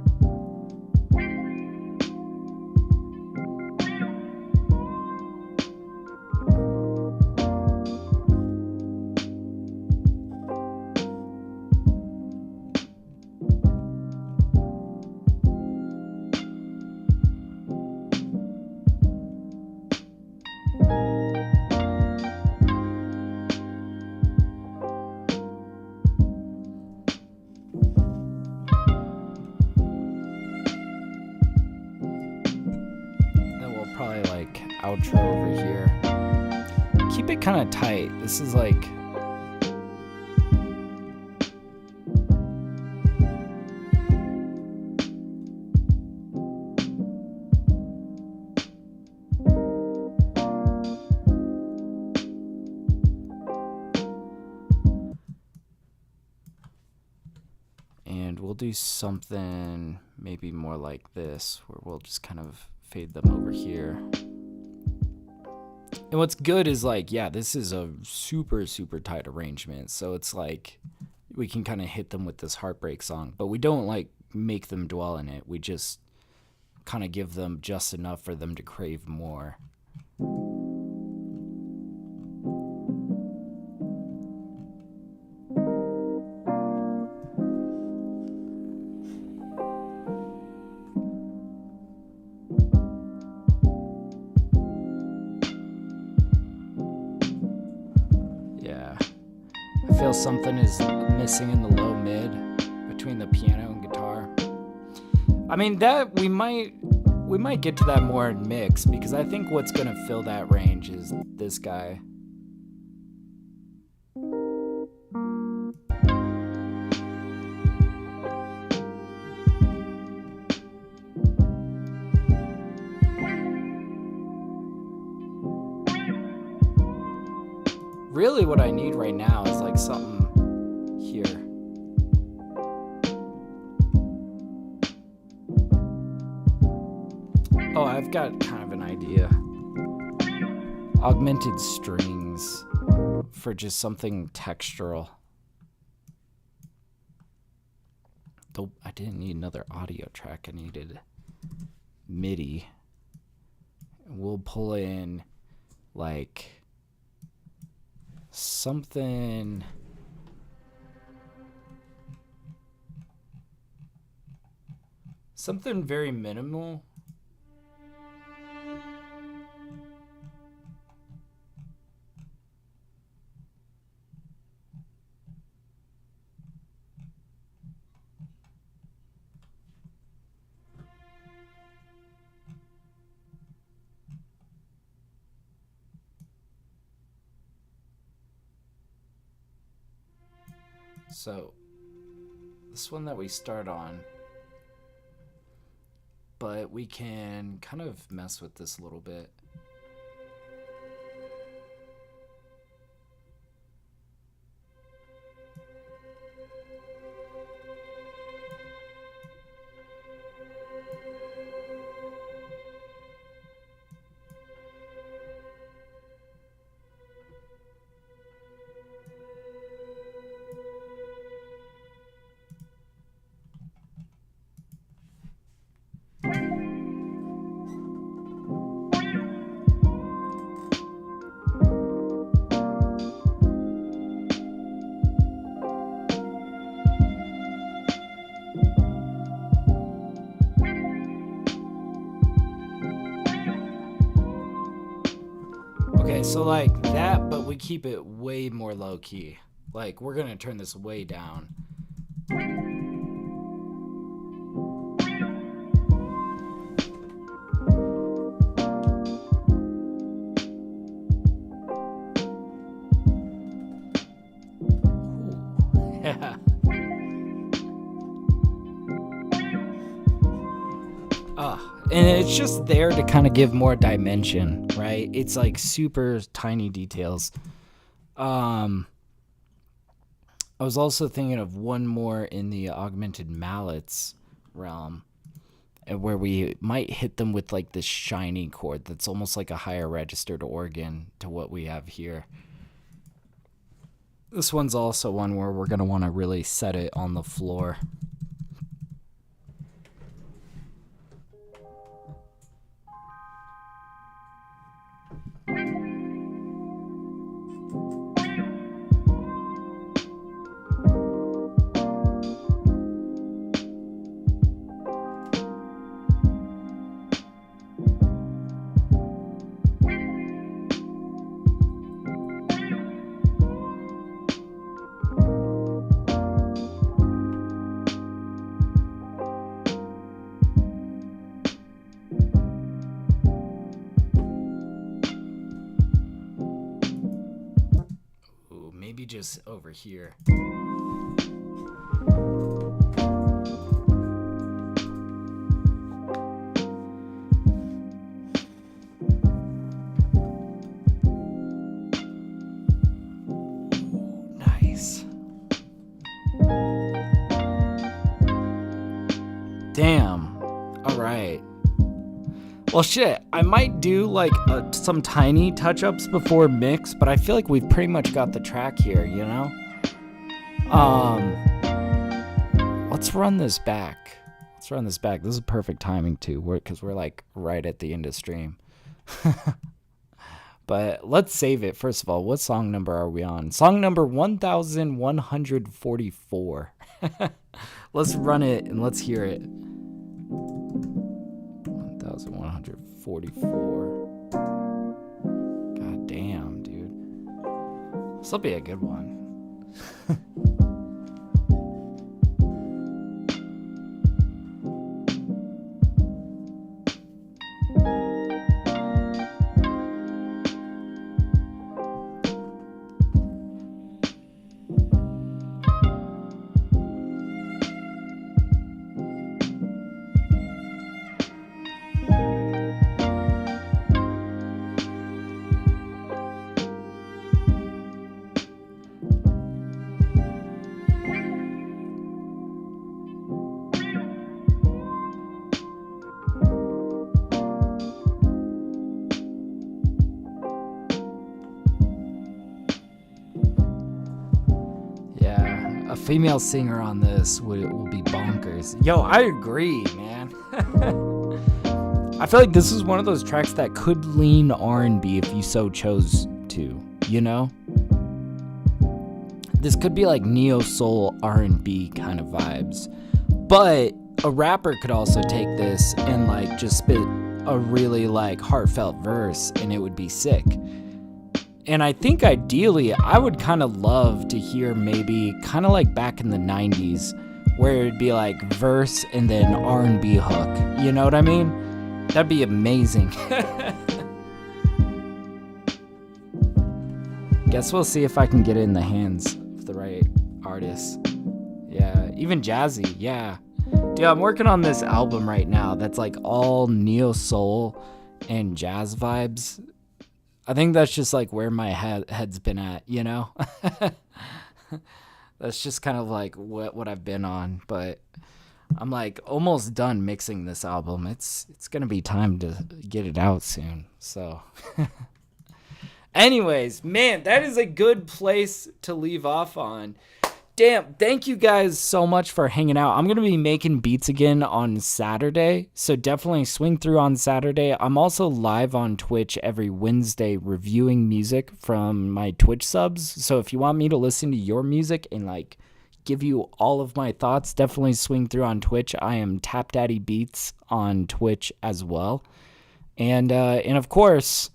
Probably like outro over here. Keep it kind of tight. This is like and we'll do something maybe more like this where we'll just kind of fade them over here. And what's good is like, yeah, this is a super tight arrangement, so it's like we can kind of hit them with this heartbreak song, but we don't like make them dwell in it. We just kind of give them just enough for them to crave more. I feel something is missing in the low mid between the piano and guitar. I mean, that we might get to that more in mix, because I think what's gonna fill that range is this guy. Really what I need right now is like something here. Oh, I've got kind of an idea. Augmented strings for just something textural. Though I didn't need another audio track, I needed MIDI. We'll pull in like something very minimal. So this one that we start on, but we can kind of mess with this a little bit. so like that, but we keep it way more low key. Like we're gonna turn this way down. And it's just there to kind of give more dimension, right? It's like super tiny details. I was also thinking of one more in the augmented mallets realm, where we might hit them with like this shiny chord that's almost like a higher registered organ to what we have here. This one's also one where we're going to want to really set it on the floor. Maybe just over here. Nice. Damn. All right. Well, shit, I might do like some tiny touch-ups before mix, but I feel like we've pretty much got the track here, you know? Let's run this back. This is perfect timing too, because we're like right at the end of stream. But let's save it. First of all, what song number are we on? Song number 1144. Let's run it and let's hear it. 1144. God damn, dude. This will be a good one. Female singer on this will be bonkers. Yo, I agree, man. I feel like this is one of those tracks that could lean R&B if you so chose to, you know? This could be like neo-soul R&B kind of vibes. But a rapper could also take this and like just spit a really like heartfelt verse and it would be sick. And I think ideally, I would kind of love to hear maybe kind of like back in the 90s where it'd be like verse and then R&B hook. You know what I mean? That'd be amazing. Guess we'll see if I can get it in the hands of the right artist. Yeah, even Jazzy, yeah. Dude, I'm working on this album right now that's like all neo-soul and jazz vibes. I think that's just like where my head's been at, you know? That's just kind of like what I've been on, but I'm like almost done mixing this album. It's going to be time to get it out soon. So anyways, man, that is a good place to leave off on. Damn, thank you guys so much for hanging out. I'm going to be making beats again on Saturday, so definitely swing through on Saturday. I'm also live on Twitch every Wednesday reviewing music from my Twitch subs, so if you want me to listen to your music and like give you all of my thoughts, definitely swing through on Twitch. I am TapDaddyBeats on Twitch as well. And of course,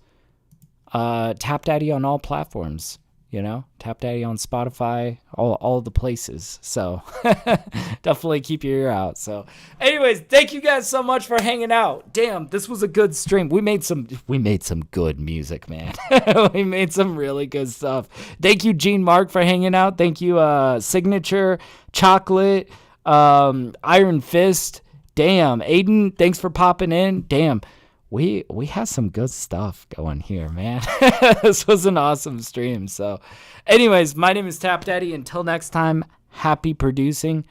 TapDaddy on all platforms. TapDaddy on Spotify, all the places. So definitely keep your ear out. So anyways, thank you guys so much for hanging out. Damn, this was a good stream. We made some good music, man. We made some really good stuff. Thank you, Gene Mark, for hanging out. Thank you, Signature, Chocolate, Iron Fist. Damn, Aiden, thanks for popping in. Damn. We have some good stuff going here, man. This was an awesome stream. So anyways, my name is TapDaddy. Until next time, happy producing.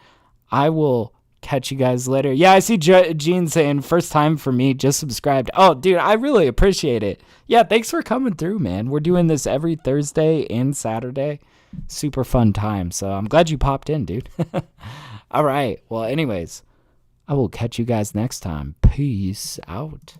I will catch you guys later. Yeah, I see Gene saying first time for me, just subscribed. Oh, dude, I really appreciate it. Yeah, thanks for coming through, man. We're doing this every Thursday and Saturday. Super fun time. So I'm glad you popped in, dude. All right. Well, anyways, I will catch you guys next time. Peace out.